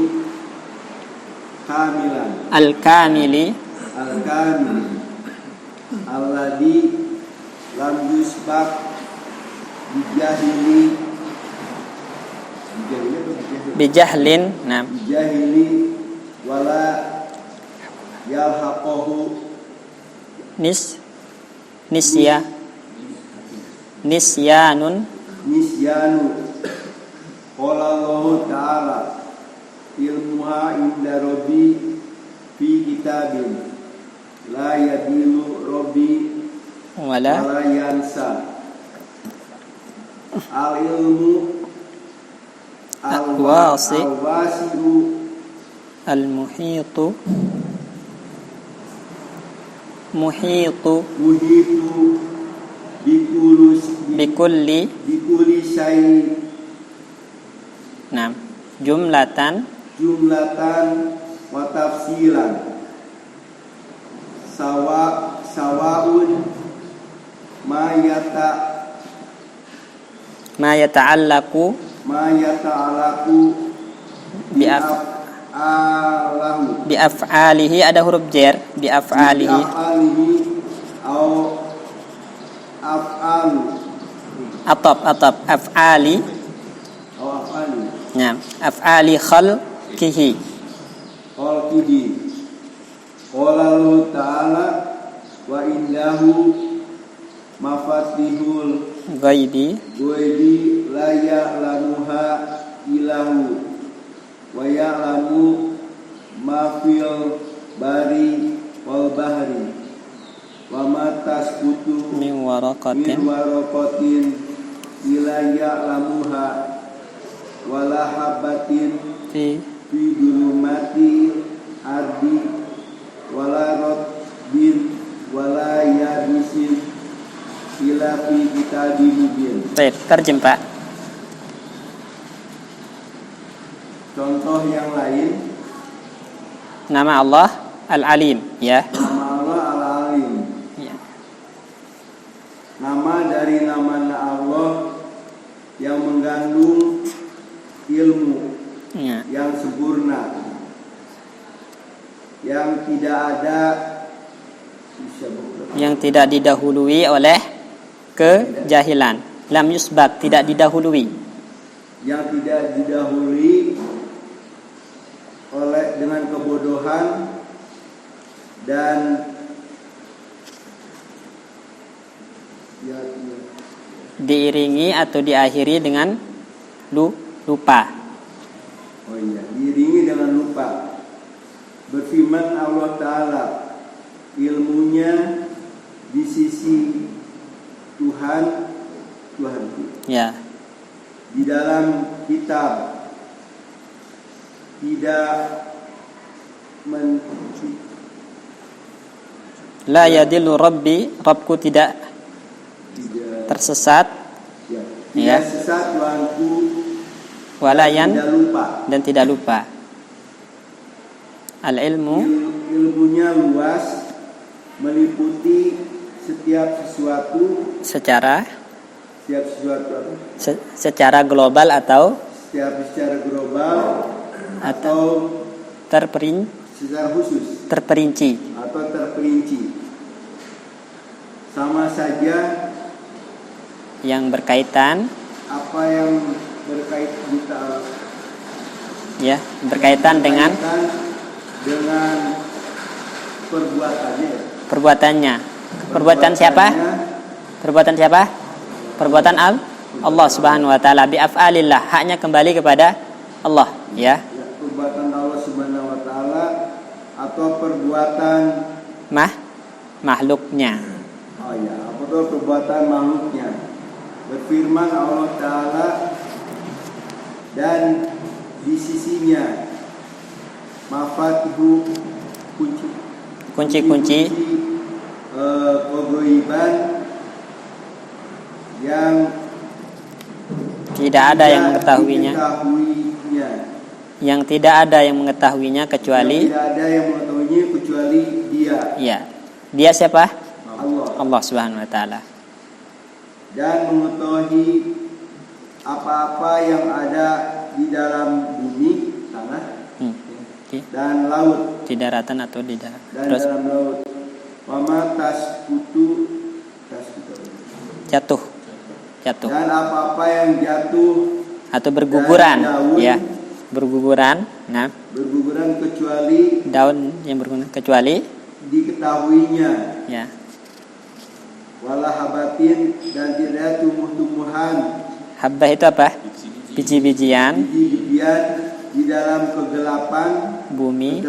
kamilan al-kamili al-kamil alladhi lam yusbaq bijahlin. Nah, bijahili wala yalhaqahu nisyanun. nisyanu. Qala Allah ta'ala ilmuha inda rabbi fi kitabin la yadilu rabbi wala yansa. Al ilmu al-wasi'u al-muhitu bikulli. syai'. Nah, jumlatan wa tafsilan sawaun ma yata'allaqu biaf'alihi. Ada huruf jar biaf'alihi au af'alu atap af'ali. Nah, af'ali khalqihi. Qala Allah ta'ala wa indahu mafatihul ghaibi la ya'lamuha illahu wa ya'lamu ma fil bari wal bahri wa ma tasqutu min waraqatin ila ya'lamuha wala habatin fi dhulumati ardi wala rabbin wala yabisin ila fi kitabim mubin. Baik, terjem Pak. Contoh yang lain, nama Allah Al-Alim, ya. Nama Allah Al-Alim. Ya. Nama dari nama Allah yang mengandung ilmu Ya. yang sempurna, yang tidak ada, yang tidak didahului oleh kejahilan. Lam yusbak, tidak didahului. Yang tidak didahului oleh dengan kebodohan dan diiringi atau diakhiri dengan lupa. Oh iya, diiringi dengan lupa. Berfirman Allah Ta'ala, ilmunya di sisi Tuhan. Ya. Di dalam kitab tidak La yadillu rabbi, Rabbku tidak tersesat. Tidak sesat Tuhanku walayan tidak lupa. Dan tidak lupa. Al-ilmu ilmunya luas, meliputi setiap sesuatu secara global atau secara global atau secara khusus terperinci. Sama saja yang berkaitan apa yang berkaitan dengan perbuatannya. Perbuatan siapa? Perbuatan Allah Subhanahu wa taala, bi af'alillah, haknya kembali kepada Allah, ya. Perbuatan Allah Subhanahu wa taala atau perbuatan makhluknya. Oh ya, atau perbuatan makhluknya. Berfirman Allah Ta'ala, dan di sisinya mafatihu kunci-kunci keghaiban yang tidak ada yang mengetahuinya. Yang tidak ada yang mengetahuinya kecuali Tidak ada yang mengetahuinya kecuali Dia. Ya. Dia siapa? Allah. Allah Subhanahu wa taala. Dan mengetahui apa-apa yang ada di dalam bumi, tanah, Okay. dan laut. Di daratan atau di darat. Dan Terus dalam laut. Wama tasqutu jatuh. dan apa-apa yang jatuh Atau berguguran, daun, ya. Berguguran. Nah, berguguran kecuali daun yang berguguran kecuali diketahuinya. ya. Wala habatin, dan tidak tumbuh-tumbuhan, Habbah itu apa? Biji-bijian biji-bijian di dalam kegelapan bumi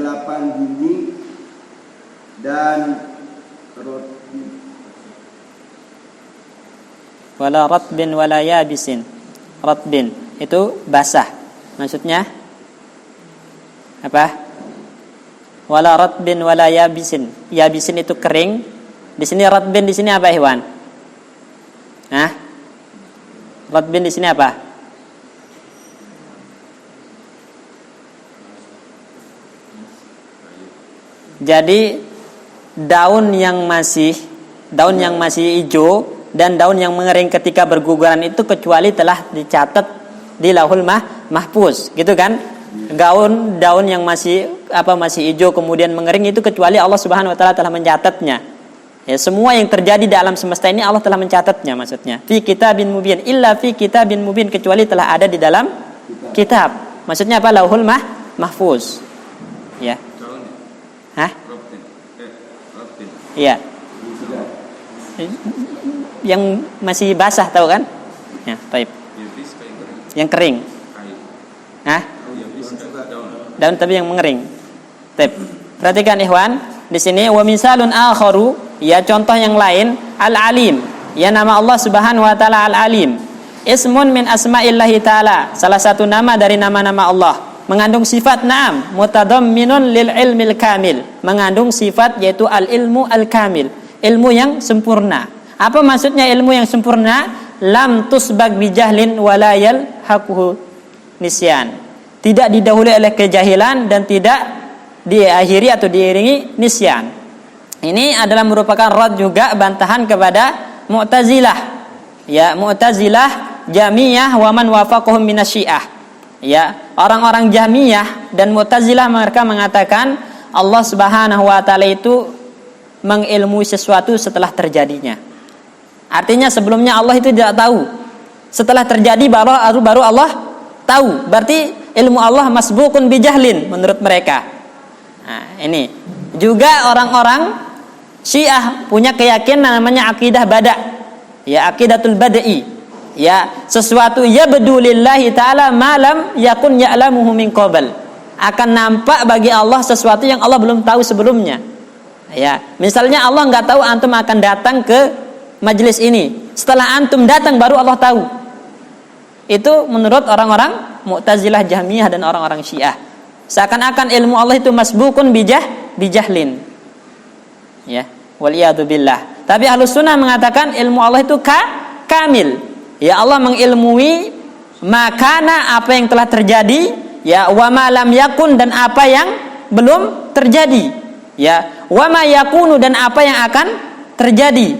dan roti. wala ratbin wala yabisin. Ratbin itu basah. Maksudnya apa? Wala ratbin wala yabisin. Yabisin itu kering. Di sini ratbin di sini apa, Iwan? Hah? Ratbin di sini apa? Jadi daun yang masih hijau dan daun yang mengering ketika berguguran itu kecuali telah dicatat di Lauhul Mahfuz, gitu kan? Daun yang masih hijau kemudian mengering itu kecuali Allah Subhanahu wa taala telah mencatatnya. Ya, semua yang terjadi di alam semesta ini Allah telah mencatatnya, maksudnya. Fi kitabin mubin, illa fi kitabin mubin, kecuali telah ada di dalam kitab. Maksudnya apa? Lauhul Mahfuz. Ya. Hah? Robin. Iya. Yang masih basah, tahu kan? Ya, baik. Yabis kayak kering. Yang kering. Kayu. Hah? Yabis daun. Daun tapi yang mengering. Baik. Perhatikan ikhwan, di sini wa misalun akharu, ya contoh yang lain, al-alim. Ya nama Allah Subhanahu wa taala al-alim. Ismun min asma'illahi taala, salah satu nama dari nama-nama Allah. Mengandung sifat na'am, mutadamminun lil ilmil kamil. Mengandung sifat yaitu al-ilmu al-kamil, ilmu yang sempurna. Apa maksudnya ilmu yang sempurna? Lam tusbag bijahlin walayal hakuhu nisyan. Tidak didahului oleh kejahilan dan tidak diakhiri atau diiringi nisyan. Ini adalah merupakan rad juga, bantahan kepada Mu'tazilah. Ya, Mu'tazilah, Jahmiyah wa man wafaqahum minasyiah. Ya, orang-orang Jahmiyah dan Mu'tazilah mereka mengatakan Allah Subhanahu wa taala itu mengilmui sesuatu setelah terjadinya. Artinya sebelumnya Allah itu tidak tahu. Setelah terjadi baru Allah tahu. Berarti ilmu Allah masbukun bijahlin menurut mereka. Nah, ini juga orang-orang Syiah punya keyakinan namanya akidah bada. Ya, aqidatul bada'i. Ya, sesuatu yabdu lillahi ta'ala malam yakun ya'lamuhu min qabl. Akan nampak bagi Allah sesuatu yang Allah belum tahu sebelumnya. Ya, misalnya Allah enggak tahu antum akan datang ke majelis ini. Setelah antum datang baru Allah tahu. Itu menurut orang-orang Mu'tazilah, Jahmiyah dan orang-orang Syiah. Seakan-akan ilmu Allah itu masbukun bijahlin. Ya, waliyadu billah. Tapi Ahlus Sunnah mengatakan ilmu Allah itu kamil. Ya, Allah mengilmui makana, apa yang telah terjadi, ya, wa ma lam yakun, dan apa yang belum terjadi. Ya, wa ma yakunu, dan apa yang akan terjadi.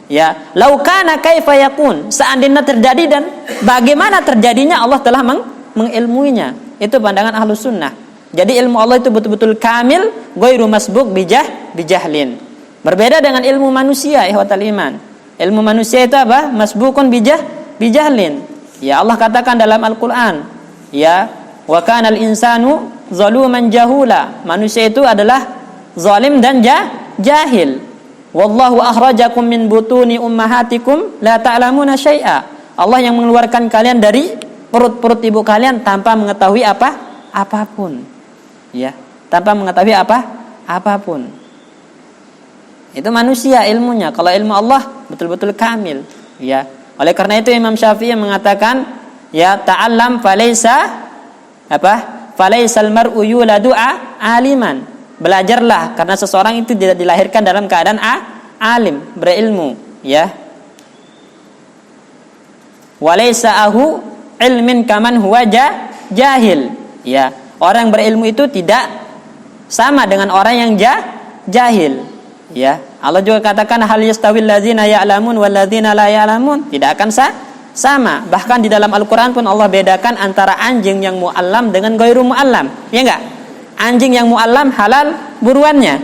Ya, laukana kaifa yakun, seandainya terjadi dan bagaimana terjadinya, Allah telah mengilmuinya. Itu pandangan Ahlus Sunnah. Jadi ilmu Allah itu betul-betul kamil, ghairu masbuk bijahlin. Berbeda dengan ilmu manusia, ikhwatal iman. Ilmu manusia itu apa? Masbukun bijahlin. Ya, Allah katakan dalam Al-Qur'an, ya, wa kanal insanu zaluman jahula. Manusia itu adalah zalim dan jahil. Wallahu akhrajakum min butuni ummahatikum la ta'lamuna syai'a. Allah yang mengeluarkan kalian dari perut-perut ibu kalian tanpa mengetahui apapun. Ya, tanpa mengetahui apapun. Itu manusia ilmunya. Kalau ilmu Allah betul-betul kamil. Ya. Oleh karena itu Imam Syafi'i mengatakan, ya, ta'allam falaysa falaysal mar'u yuladu aliman. Belajarlah, karena seseorang itu tidak dilahirkan dalam keadaan alim, berilmu, ya. walaysa ahu ilmin kaman huwa jahil. Ya, orang berilmu itu tidak sama dengan orang yang jahil. Ya, Allah juga katakan hal yastawil ladzina ya'lamun wal ladzina la ya'lamun. Tidak akan sama. Bahkan di dalam Al-Qur'an pun Allah bedakan antara anjing yang mu'allam dengan ghairu mu'allam. Ya enggak? Anjing yang mu'allam halal buruannya.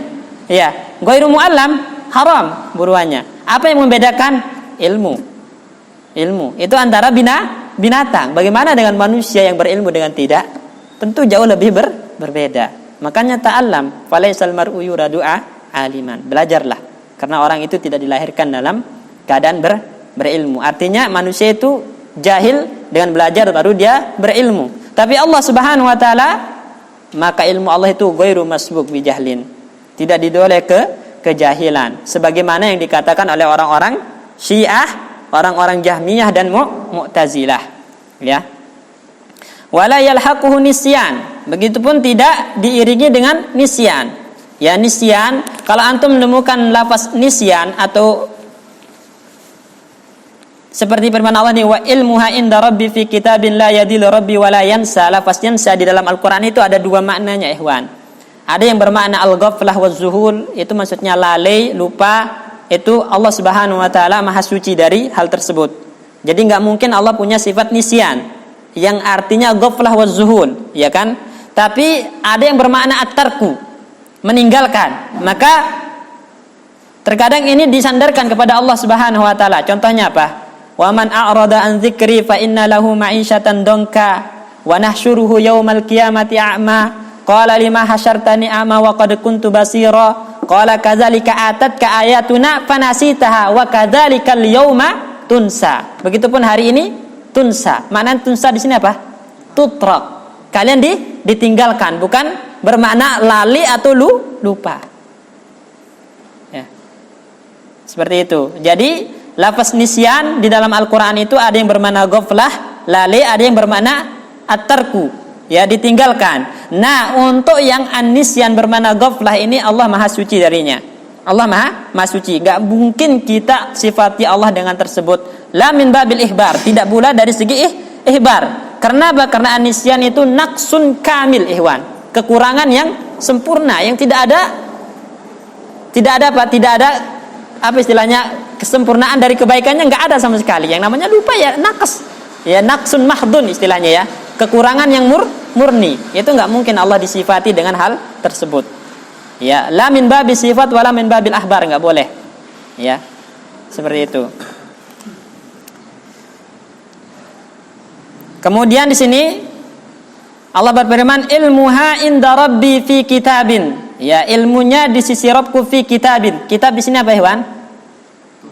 Ya, ghairu mu'allam haram buruannya. Apa yang membedakan? Ilmu. Itu antara binatang. Bagaimana dengan manusia yang berilmu dengan tidak? Tentu jauh lebih berbeda. Makanya ta'allam, falaisal mar'u yuradu aliman. Belajarlah. Karena orang itu tidak dilahirkan dalam keadaan berilmu. Artinya manusia itu jahil dengan belajar baru dia berilmu. Tapi Allah Subhanahu wa taala, maka ilmu Allah itu ghairu masbuk bi jahlin. Tidak didoleh kejahilan. Sebagaimana yang dikatakan oleh orang-orang Syiah, orang-orang Jahmiyah dan Mu'tazilah. Ya. Wala yalhaquhu nisyan. Begitupun tidak diiringi dengan nisyan. Ya, nisyan, kalau antum menemukan lafaz nisyan atau seperti firman Allah nih, wa ilmuha inda rabbi fi kitabin la yadillu rabbi wa la yansa. Lafaz yansa di dalam Al-Qur'an itu ada dua maknanya, ikhwan. Ada yang bermakna al-ghaflah wa zuhul, itu maksudnya lalai, lupa. Itu Allah Subhanahu wa taala maha suci dari hal tersebut. Jadi enggak mungkin Allah punya sifat nisyan yang artinya ghaflah wa zuhul, ya kan? Tapi ada yang bermakna at-tarku, meninggalkan. Maka terkadang ini disandarkan kepada Allah Subhanahu wa taala. Contohnya apa? Wa man a'rada an dzikri fa inna lahu ma'isyatan donka wa nahsyuruhu yaumal qiyamati a'ma qala lima hasyartani a'ma wa qad kuntu basira qala kadzalika atatka ayatuna fanasitaha wa kadzalikal yauma tunsa. Begitupun hari ini tunsa. Makna tunsa di sini apa? Tutrak. Kalian ditinggalkan, bukan bermakna lali atau lupa. Ya. Seperti itu. Jadi lafaz nisyan di dalam Al-Qur'an itu ada yang bermakna ghaflah, lali, ada yang bermakna at-tarku, ya, ditinggalkan. Nah, untuk yang an-nisyan bermakna ghaflah ini Allah Maha suci darinya. Allah Maha suci. Enggak mungkin kita sifati Allah dengan tersebut. La min babil ihbar, tidak pula dari segi ihbar. Karena apa? Karena an-nisyan itu naqsun kamil, ihwan. Kekurangan yang sempurna, yang tidak ada apa istilahnya, kesempurnaan dari kebaikannya enggak ada sama sekali. Yang namanya lupa ya naqs. Ya, naqsun mahdun istilahnya ya. Kekurangan yang murni. Itu enggak mungkin Allah disifati dengan hal tersebut. Ya, la min babi sifat wala min babil ahbar, enggak boleh. Ya. Seperti itu. Kemudian di sini Allah berfirman, ilmuha inda rabbi fi kitabin. Ya, ilmunya di sisi Rabbku fi kitabin. Kitab di sini apa, Iwan?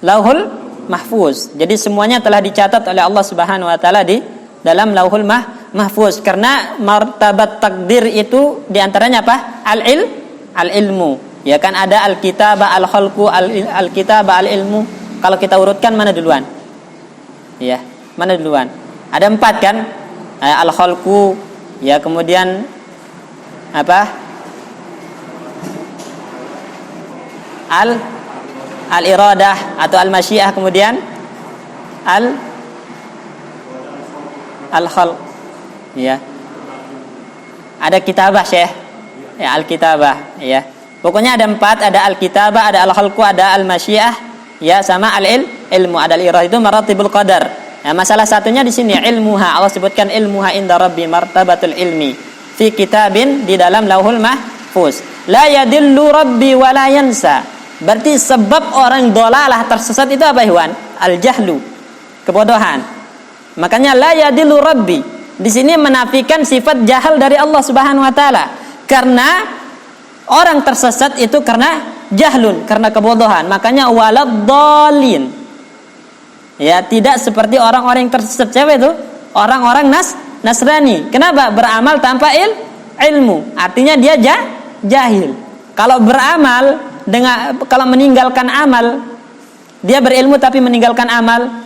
Lauhul Mahfuz. Jadi semuanya telah dicatat oleh Allah Subhanahu wa taala di dalam Lauhul Mahfuz. Karena martabat takdir itu di antaranya apa? Al-ilmu. Ya kan, ada al-kitabah, al-khalqu, al-kitabah, al-ilmu. Kalau kita urutkan mana duluan? Ya, mana duluan? Ada 4 kan? Al-khalqu, ya, kemudian apa? Al-iradah atau al-masyiah, kemudian al-khalq. Ya. Ada kitabah, Syekh. Ya, al-kitabah, ya. Pokoknya ada 4, ada al-kitabah, ada al-khalqu, ada al-masyiah, ya, sama al-ilmu, ada al-iradah, itu maratibul qadar. Nah, masalah satunya di sini ilmuha. Allah sebutkan ilmuha inda rabbi martabatul ilmi fi kitabin, di dalam Lauhul Mahfuz. La yadillu rabbi wa la yansa. Berarti sebab orang dolalah tersesat itu apa, Ikhwan? Al-jahlu, kebodohan. Makanya la yadillu rabbi di sini menafikan sifat jahal dari Allah Subhanahu wa taala. Karena orang tersesat itu karena jahlun, karena kebodohan. Makanya waladdallin. Ya, tidak seperti orang-orang yang tersesat. Siapa itu? Orang-orang Nasrani. Kenapa? Beramal tanpa ilmu. Artinya dia jahil. Kalau beramal kalau meninggalkan amal, dia berilmu tapi meninggalkan amal,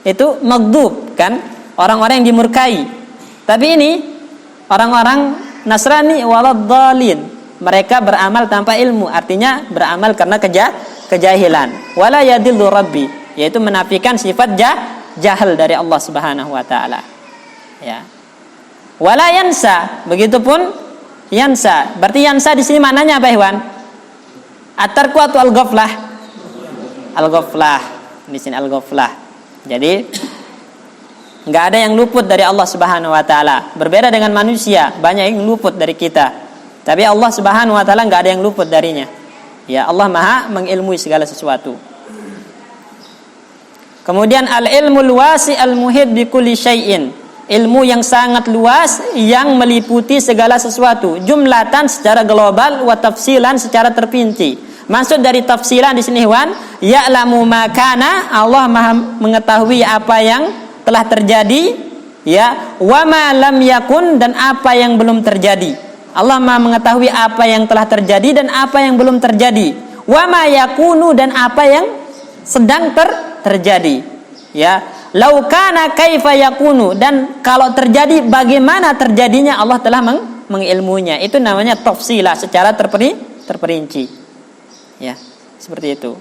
itu maghdub, kan? Orang-orang yang dimurkai. Tapi ini orang-orang Nasrani waladdallin. Mereka beramal tanpa ilmu, artinya beramal karena kejahilan. Wala yadillu rabbi, yaitu menafikan sifat jahil dari Allah Subhanahu wa taala. Ya. Wala yansa, begitupun yansa. Berarti yansa di sini maknanya apa, Iwan? At-tarku atau al-ghaflah? Al-ghaflah. Di sini al-ghaflah. Jadi enggak ada yang luput dari Allah Subhanahu wa taala. Berbeda dengan manusia, banyak yang luput dari kita. Tapi Allah Subhanahu wa taala enggak ada yang luput darinya. Ya, Allah Maha mengilmui segala sesuatu. Kemudian al-ilmul wasi' al-muhit bi kulli syai'in. Ilmu yang sangat luas yang meliputi segala sesuatu, jumlatan secara global wa tafsilan secara terperinci. Maksud dari tafsilan di sini, Wan, ya'lamu ma kana, Allah Maha mengetahui apa yang telah terjadi, ya, wa ma lam yakun, dan apa yang belum terjadi. Allah Maha mengetahui apa yang telah terjadi dan apa yang belum terjadi. Wa ma yakunu, dan apa yang sedang terjadi. Ya, lau kana kaifa yakunu, dan kalau terjadi bagaimana terjadinya, Allah telah mengilmunya. Itu namanya tafsilah secara terperinci. Ya, seperti itu.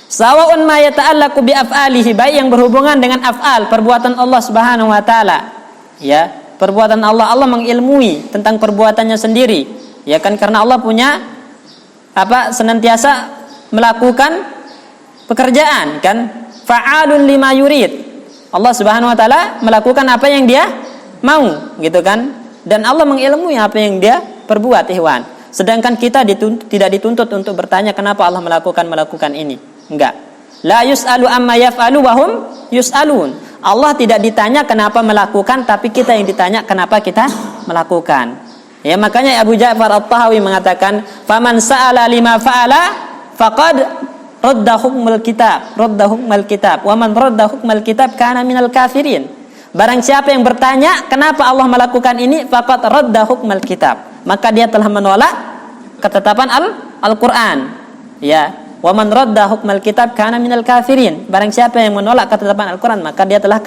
Sawa'un ma yata'allaqu bi af'alihi, baik yang berhubungan dengan af'al, perbuatan Allah Subhanahu wa taala. Ya, perbuatan Allah, Allah mengilmui tentang perbuatannya sendiri. Ya kan, karena Allah punya senantiasa melakukan pekerjaan, kan? Fa'alun lima yurid. Allah Subhanahu wa taala melakukan apa yang Dia mau, gitu kan? Dan Allah mengilmui apa yang Dia perbuat, Ikhwan. Sedangkan kita tidak dituntut untuk bertanya kenapa Allah melakukan ini. Enggak. La yus'alu amma yaf'alu wa hum yus'alun. Allah tidak ditanya kenapa melakukan, tapi kita yang ditanya kenapa kita melakukan. Ya, makanya Abu Ja'far At-Tahawi mengatakan, "Faman sa'ala lima fa'ala faqad radda hukmal kitab wa man radda hukmal kitab kana minal kafirin." Barang siapa yang bertanya kenapa Allah melakukan ini, faqad radda hukmal kitab, maka dia telah menolak ketetapan Al-Qur'an. Ya, wa man radda hukmal kitab kana minal kafirin. Barang siapa yang menolak ketetapan Al-Qur'an, maka dia telah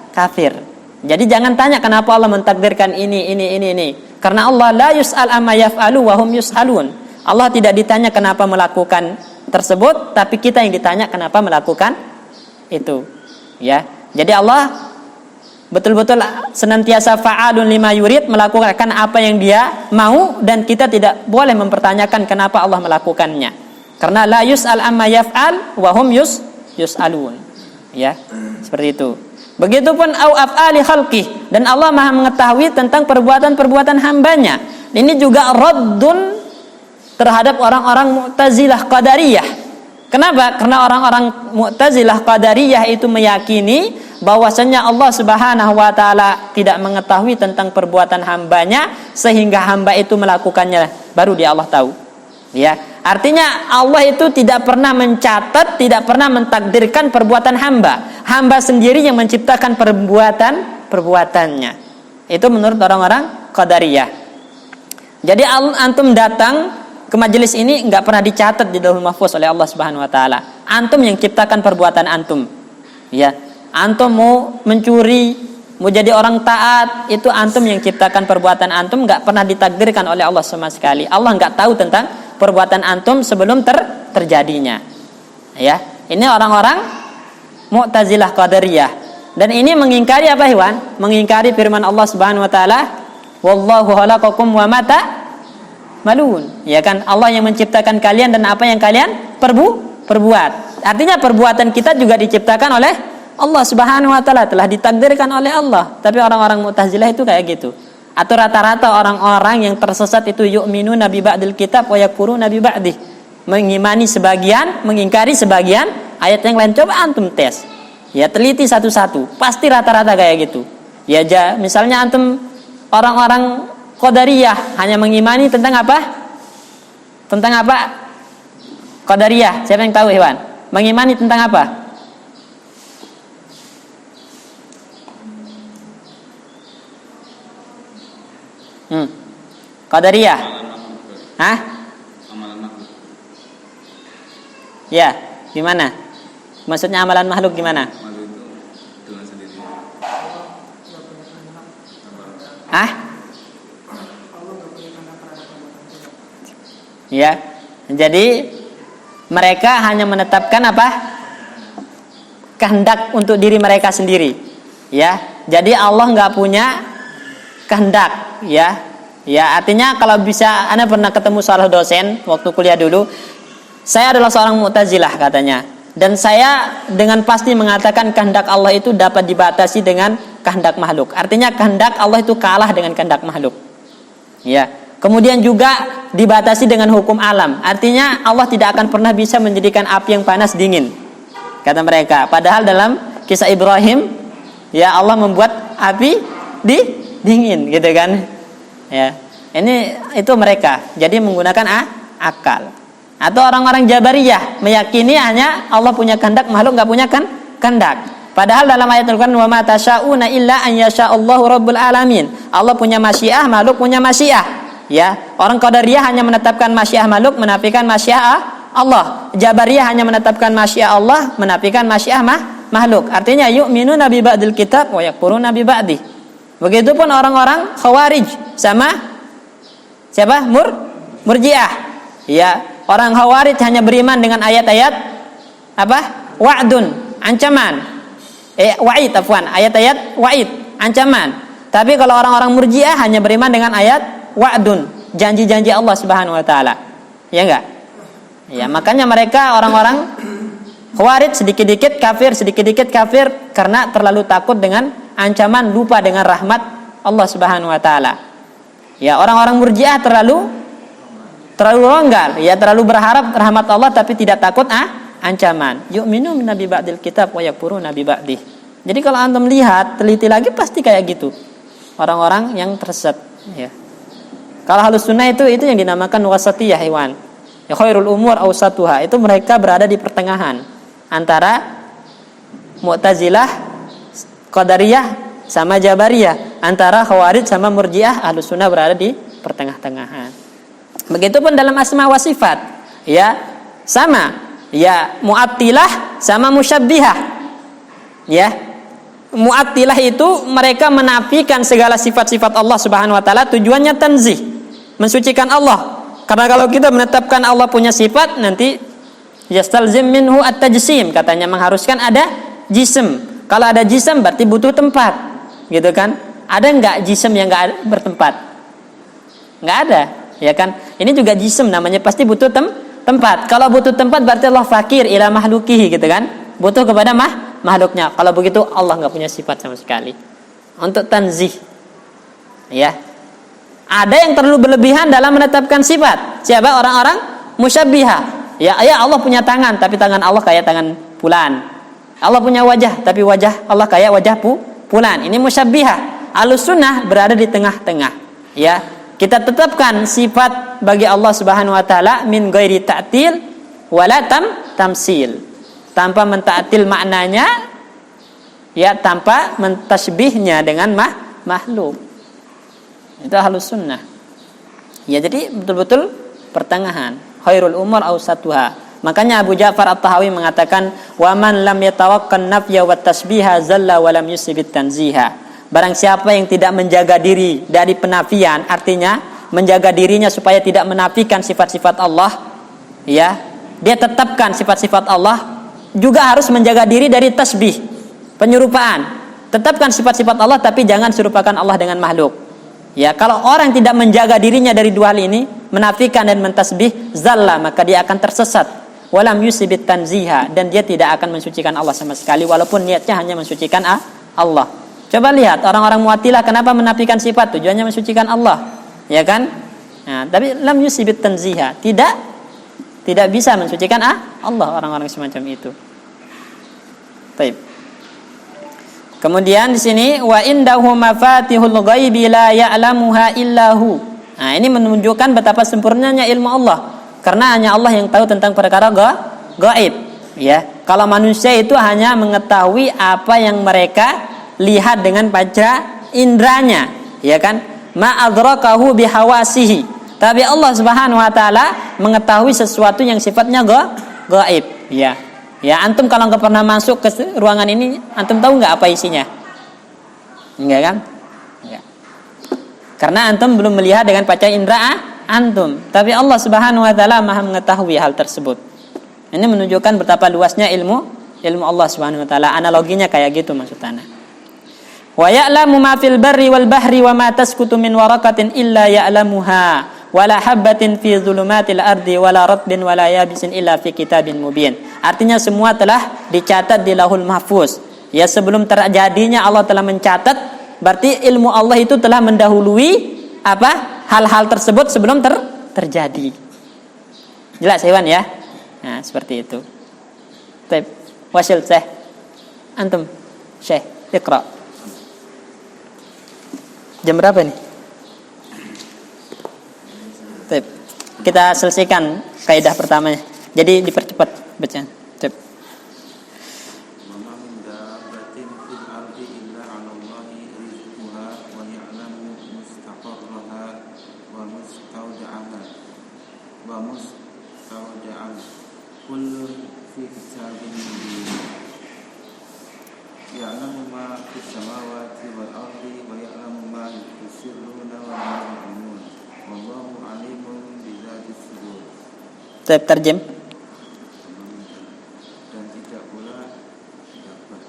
kafir. Jadi jangan tanya kenapa Allah mentakdirkan ini. Karena Allah la yus'al amma yaf'alu wa hum yus'alun. Allah tidak ditanya kenapa melakukan tersebut, tapi kita yang ditanya kenapa melakukan itu. Ya. Jadi Allah betul-betul senantiasa fa'alun lima yurid, melakukan apa yang Dia mau, dan kita tidak boleh mempertanyakan kenapa Allah melakukannya. Karena la yus'al amma yaf'al wa hum yus'alun. Ya. Seperti itu. Begitupun au af'ali khalqih, dan Allah Maha mengetahui tentang perbuatan-perbuatan hambanya. Ini juga raddun terhadap orang-orang Mu'tazilah Qadariyah. Kenapa? Karena orang-orang Mu'tazilah Qadariyah itu meyakini bahwasanya Allah Subhanahu wa taala tidak mengetahui tentang perbuatan hambanya, sehingga hamba itu melakukannya baru dia Allah tahu. Ya, artinya Allah itu tidak pernah mencatat, tidak pernah mentakdirkan perbuatan hamba. Hamba sendiri yang menciptakan perbuatannya. Itu menurut orang-orang Qadariyah. Jadi antum datang ke majelis ini enggak pernah dicatat di Lauhul Mahfuz oleh Allah Subhanahu wa taala. Antum yang ciptakan perbuatan antum. Ya, antum mau mencuri, mau jadi orang taat, itu antum yang ciptakan perbuatan antum, enggak pernah ditakdirkan oleh Allah sama sekali. Allah enggak tahu tentang perbuatan antum sebelum terjadinya. Ya, ini orang-orang Mu'tazilah Qadariyah. Dan ini mengingkari apa, Iwan? Mengingkari firman Allah Subhanahu wa taala, "Wallahu khalaqakum wa ma ta'malun." Ya kan, Allah yang menciptakan kalian dan apa yang kalian perbuat. Artinya perbuatan kita juga diciptakan oleh Allah Subhanahu wa taala, telah ditakdirkan oleh Allah. Tapi orang-orang Mu'tazilah itu kayak gitu. Atau rata-rata orang-orang yang tersesat itu yu'minuna bi ba'dil kitab wa yakfuruna bi ba'dih. Mengimani sebagian, mengingkari sebagian ayat yang lain. Coba antum tes. Ya, teliti satu-satu. Pasti rata-rata kayak gitu. Ya, misalnya antum orang-orang Qadariyah hanya mengimani tentang apa? Tentang apa? Qadariyah. Siapa yang tahu, Iwan? Mengimani tentang apa? Qadariyah. Hah? Ya, gimana? Maksudnya amalan makhluk gimana? Malu itu dengan sendiri. Hah? Ya. Jadi mereka hanya menetapkan apa? kehendak untuk diri mereka sendiri. Ya, jadi Allah nggak punya kehendak. Ya, artinya kalau bisa, Anda pernah ketemu salah dosen waktu kuliah dulu. Saya adalah seorang Mu'tazilah katanya, dan saya dengan pasti mengatakan kehendak Allah itu dapat dibatasi dengan kehendak makhluk. Artinya kehendak Allah itu kalah dengan kehendak makhluk. Ya. Kemudian juga dibatasi dengan hukum alam. Artinya Allah tidak akan pernah bisa menjadikan api yang panas dingin, kata mereka. Padahal dalam kisah Ibrahim, ya Allah membuat api dingin, gitu kan? Ya, itu mereka. Jadi menggunakan akal. Atau orang-orang Jabariyah meyakini hanya Allah punya kehendak, makhluk nggak punya kehendak. Padahal dalam ayat Al-Quran, wa ma tasyauna illa an yasha'allahu rabbul alamin. Allah punya masyiah, makhluk punya masyiah. Ya, orang Qadariyah hanya menetapkan masyiah makhluk, menafikan masyiah Allah. Jabariyah hanya menetapkan masyiah Allah, menafikan masyiah makhluk. Artinya yu'minuna bi ba'dil kitab wa yakfuruna bi ba'di. Begitupun orang-orang Khawarij sama siapa? Murji'ah. Ya, orang Khawarij hanya beriman dengan ayat-ayat apa? Wa'dun, ancaman. Wa'id, ayat-ayat wa'id, ancaman. Tapi kalau orang-orang Murji'ah hanya beriman dengan ayat wa'dun, janji-janji Allah Subhanahu wa taala. Ya enggak? Ya, makanya mereka orang-orang Khawarij sedikit-dikit kafir karena terlalu takut dengan ancaman, lupa dengan rahmat Allah Subhanahu wa taala. Ya, orang-orang Murji'ah terlalu longgar, ya, terlalu berharap rahmat Allah tapi tidak takut ancaman. Yu'minu min nabi ba'dil kitab wa yakfuruna bi ba'di. Jadi kalau antum lihat, teliti lagi pasti kayak gitu. Orang-orang yang tersesat, ya. Kalau Ahlus Sunnah itu yang dinamakan wasatiyah hewan. Ya, khairul umur awsatuha. Itu mereka berada di pertengahan antara Mu'tazilah, Qadariyah sama Jabariyah, antara Khawarij sama Murji'ah. Ahlus Sunnah berada di pertengah-tengahan. Begitupun dalam asma wa sifat. Ya, sama. Ya, Mu'attilah sama Musyabbihah. Ya. Mu'attilah itu mereka menafikan segala sifat-sifat Allah Subhanahu wa taala, tujuannya tanzih, mensucikan Allah. Karena kalau kita menetapkan Allah punya sifat, nanti yastalzim minhu at-tajsim, katanya mengharuskan ada jism. Kalau ada jism berarti butuh tempat, gitu kan? Ada enggak jism yang enggak bertempat? Enggak ada, ya kan? Ini juga jism namanya, pasti butuh tempat. Kalau butuh tempat berarti Allah fakir ila mahlukihi, gitu kan? Butuh kepada makhluknya. Kalau begitu Allah enggak punya sifat sama sekali. Untuk tanzih, ya. Ada yang terlalu berlebihan dalam menetapkan sifat. Siapa? Orang-orang musyabbihah. Ya, Allah punya tangan, tapi tangan Allah kayak tangan fulan. Allah punya wajah, tapi wajah Allah kayak wajah fulan. Ini musyabbihah. Ahlus Sunnah berada di tengah-tengah. Ya, kita tetapkan sifat bagi Allah Subhanahu wa taala min ghairi ta'til wala tamsil. Tanpa menta'til maknanya, ya, tanpa mentasbihnya dengan makhluk. Itu Ahlus Sunnah. Ya, jadi betul-betul pertengahan. Khairul umur awsatuha. Makanya Abu Ja'far At-Tahawi mengatakan, wa man lam yatawaqqan nafya wa tasbiha zalla wa lam yusibit tanziha. Barang siapa yang tidak menjaga diri dari penafian, artinya menjaga dirinya supaya tidak menafikan sifat-sifat Allah, ya, dia tetapkan sifat-sifat Allah, juga harus menjaga diri dari tasbih, penyerupaan. Tetapkan sifat-sifat Allah tapi jangan serupakan Allah dengan makhluk. Ya, kalau orang tidak menjaga dirinya dari dua hal ini, menafikan dan mentasbih, zalla, maka dia akan tersesat. Walam yusibit tanziha, dan dia tidak akan mensucikan Allah sama sekali walaupun niatnya hanya mensucikan Allah. Coba lihat orang-orang Mu'attilah kenapa menafikan sifat, tujuannya mensucikan Allah, ya kan? Nah, tapi lam yusibit tanziha, tidak bisa mensucikan Allah orang-orang semacam itu. Baik. Kemudian di sini wa indahu mafatihul ghaibi la ya'lamuha illahu. Nah, ini menunjukkan betapa sempurnanya ilmu Allah. Karena hanya Allah yang tahu tentang perkara gaib, ya. Kalau manusia itu hanya mengetahui apa yang mereka lihat dengan panca indranya, ya kan? Ma adrakahu bihawasihi. Tapi Allah Subhanahu wa taala mengetahui sesuatu yang sifatnya gaib, ya. Ya, antum kalau nggak pernah masuk ke ruangan ini, antum tahu nggak apa isinya? Enggak kan? Enggak. Karena antum belum melihat dengan panca indera antum. Tapi Allah Subhanahu wa taala Maha mengetahui hal tersebut. Ini menunjukkan betapa luasnya ilmu ilmu Allah Subhanahu wa taala. Analoginya kayak gitu maksudnya. Wa ya'lamu ma fil barri wal bahri wa ma tasqutu min waraqatin illa ya'lamuha wa la habatin fi dhulumatil ardi wa la ratbin wa la yabisin illa fi kitabin mubin. Artinya semua telah dicatat di Lauhul Mahfuz. Ya, sebelum terjadinya Allah telah mencatat, berarti ilmu Allah itu telah mendahului apa? Hal-hal tersebut sebelum terjadi. Jelas hewan ya? Nah, seperti itu. Baik, wasil Syekh. Antum, Syekh, iqra. Jam berapa nih? Baik. Kita selesaikan kaidah pertamanya. Jadi dipercepat bacaan. Baik. Terjem. Dan tidak pula dapat.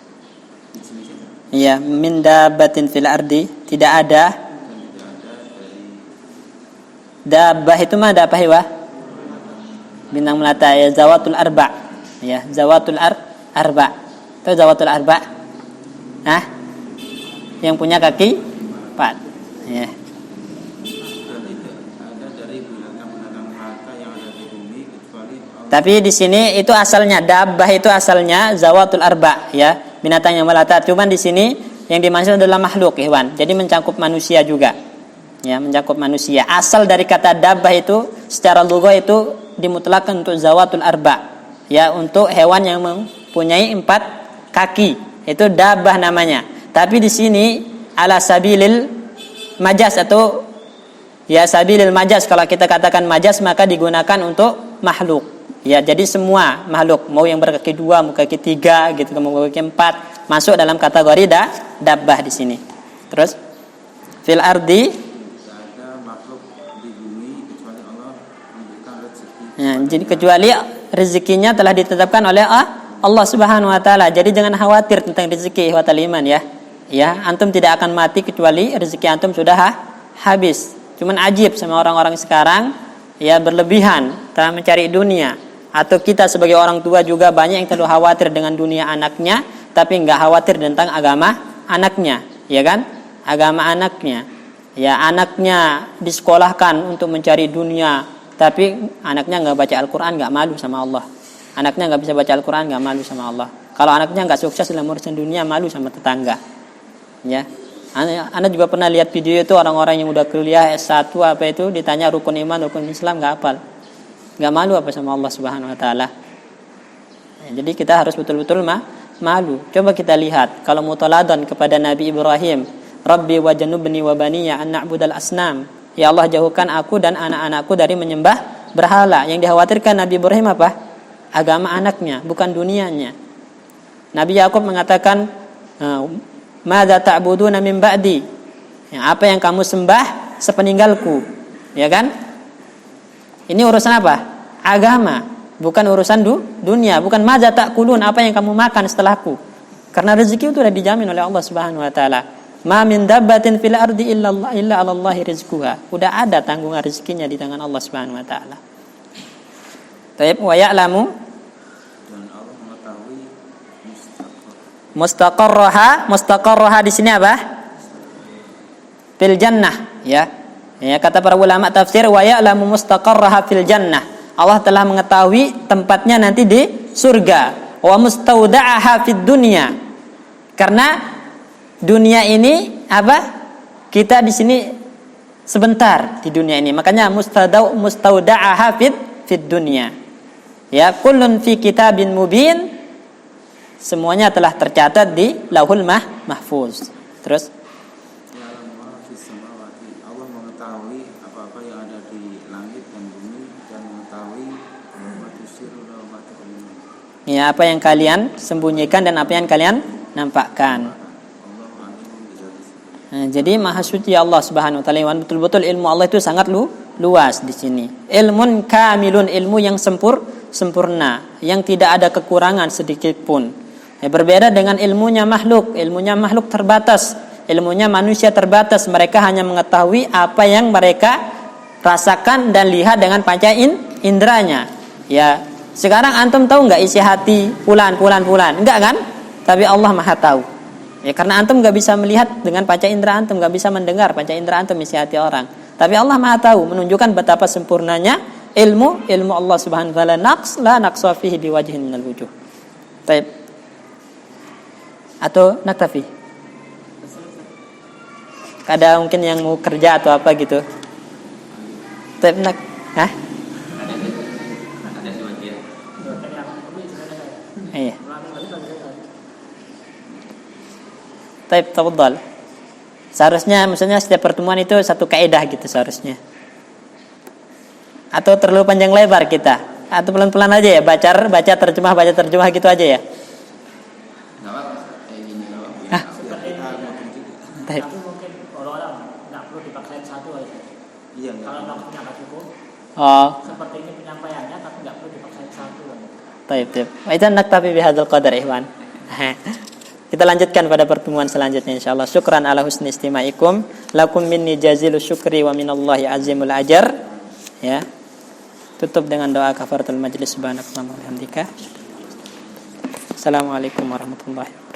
Iya, min dabbatin fil ardi, tidak ada. Dari Dabbah itu mah dabbah ya? Bintang melata ya, zawatul arba. Ya, zawatul arba. Tahu zawatul arba? Hah? Yang punya kaki 4. Ya. Tapi di sini itu asalnya dabbah itu asalnya zawatul arba ya, binatang yang melata. Cuman di sini yang dimaksud adalah makhluk hewan. Jadi mencakup manusia juga. Ya, mencakup manusia. Asal dari kata dabbah itu secara lugah itu dimutlakkan untuk zawatul arba. Ya, untuk hewan yang mempunyai 4 kaki. Itu dabbah namanya. Tapi di sini ala sabilil majaz atau ya sabilil majaz, kalau kita katakan majaz maka digunakan untuk makhluk. Ya, jadi semua makhluk, mau yang berkaki 2, mau kaki 3 gitu, mau kaki 4, masuk dalam kategori dabbah di sini. Terus fil ardi, ada makhluk di bumi kecuali Allah memberikan rezeki. ya, jadi kecuali rezekinya telah ditetapkan oleh Allah Subhanahu wa taala. Jadi jangan khawatir tentang rezeki ihwatal iman ya. Ya, antum tidak akan mati kecuali rezeki antum sudah habis. Cuman ajib sama orang-orang sekarang ya, berlebihan telah mencari dunia. Atau kita sebagai orang tua juga banyak yang terlalu khawatir dengan dunia anaknya, tapi enggak khawatir tentang agama anaknya, ya kan? Agama anaknya. Ya, anaknya disekolahkan untuk mencari dunia, tapi anaknya enggak baca Al-Qur'an, enggak malu sama Allah. Anaknya enggak bisa baca Al-Qur'an, enggak malu sama Allah. Kalau anaknya enggak sukses dalam urusan dunia, malu sama tetangga. Ya. Anda juga pernah lihat video itu orang-orang yang udah kuliah S1 apa itu ditanya rukun iman, rukun Islam enggak hafal. Enggak malu apa sama Allah Subhanahu wa taala. Ya, jadi kita harus betul-betul malu. Coba kita lihat kalau mutaladan kepada Nabi Ibrahim, Rabbi wajnubni wa baniya an na'budal asnam. Ya Allah, jauhkan aku dan anak-anakku dari menyembah berhala. Yang dikhawatirkan Nabi Ibrahim apa? Agama anaknya, bukan dunianya. Nabi Yakub mengatakan, "Madza ta'buduna min ba'di?" Ya, apa yang kamu sembah sepeninggalku? Ya kan? Ini urusan apa? Agama, bukan urusan dunia, bukan madza ta'kulun, apa yang kamu makan setelahku. Karena rezeki itu sudah dijamin oleh Allah Subhanahu wa taala. Ma min dabbatin fil ardi illa 'ala Allahi rizquha. Udah ada tanggungan rezekinya di tangan Allah Subhanahu wa taala. Taib wa ya'lamu, Dan Allah mengetahui mustaqarraha di sini apa? Fil jannah, ya. Ya, kata para ulama tafsir, wa ya'lamu mustaqarraha fil jannah. Allah telah mengetahui tempatnya nanti di surga. Wa mustauda'aha fid dunya. Karena dunia ini apa? Kita di sini sebentar di dunia ini. Makanya mustauda'aha fid dunya. Ya, kullun fi kitabin mubin. Semuanya telah tercatat di Lauhul Mahfuz. Terus Allah mengetahui apa-apa yang ada di langit dan bumi dan mengetahui ya, apa yang kalian sembunyikan dan apa yang kalian nampakkan. Nah, jadi Maha Suci Allah Subhanahu wa taala, betul-betul ilmu Allah itu sangat luas di sini. Ilmun kamilun, ilmu yang sempurna, yang tidak ada kekurangan sedikit pun. Ya, berbeda dengan ilmunya makhluk. Ilmunya makhluk terbatas, ilmunya manusia terbatas. Mereka hanya mengetahui apa yang mereka rasakan dan lihat dengan panca inderanya. Ya, sekarang antum tahu nggak isi hati fulan? Enggak kan? Tapi Allah Maha tahu. Ya, karena antum nggak bisa melihat dengan panca indera antum, nggak bisa mendengar panca indera antum isi hati orang. Tapi Allah Maha tahu, menunjukkan betapa sempurnanya ilmu Allah Subhanahu wa taala. La naqsa fihi biwajhin minal wujuh. Baik. Atau naktafi? Ada mungkin yang mau kerja atau apa gitu. Baik, hah? Ada sebagian. Iya. Baik, tafadhal. Seharusnya maksudnya setiap pertemuan itu satu kaidah gitu seharusnya. Atau terlalu panjang lebar kita? Atau pelan-pelan aja ya, baca terjemah gitu aja ya. Enggak apa-apa. Kayak gini loh. Hah? Tapi mungkin orang nggak perlu dipaksain satu aja. Iya. Kalau waktunya nggak cukup, Oh, seperti ini penyampaiannya, tapi nggak perlu dipaksain satu aja. baik. Idzan naktafi bihadzal qadar ihwan. Kita lanjutkan pada pertemuan selanjutnya insyaallah. Syukran ala husni istimaikum. Lakum minni jazilu syukri wa minallahi azimul ajar. Ya. Tutup dengan doa kafaratul majlis. Subhanakallahumma wa bihamdika. Assalamualaikum warahmatullahi wabarakatuh.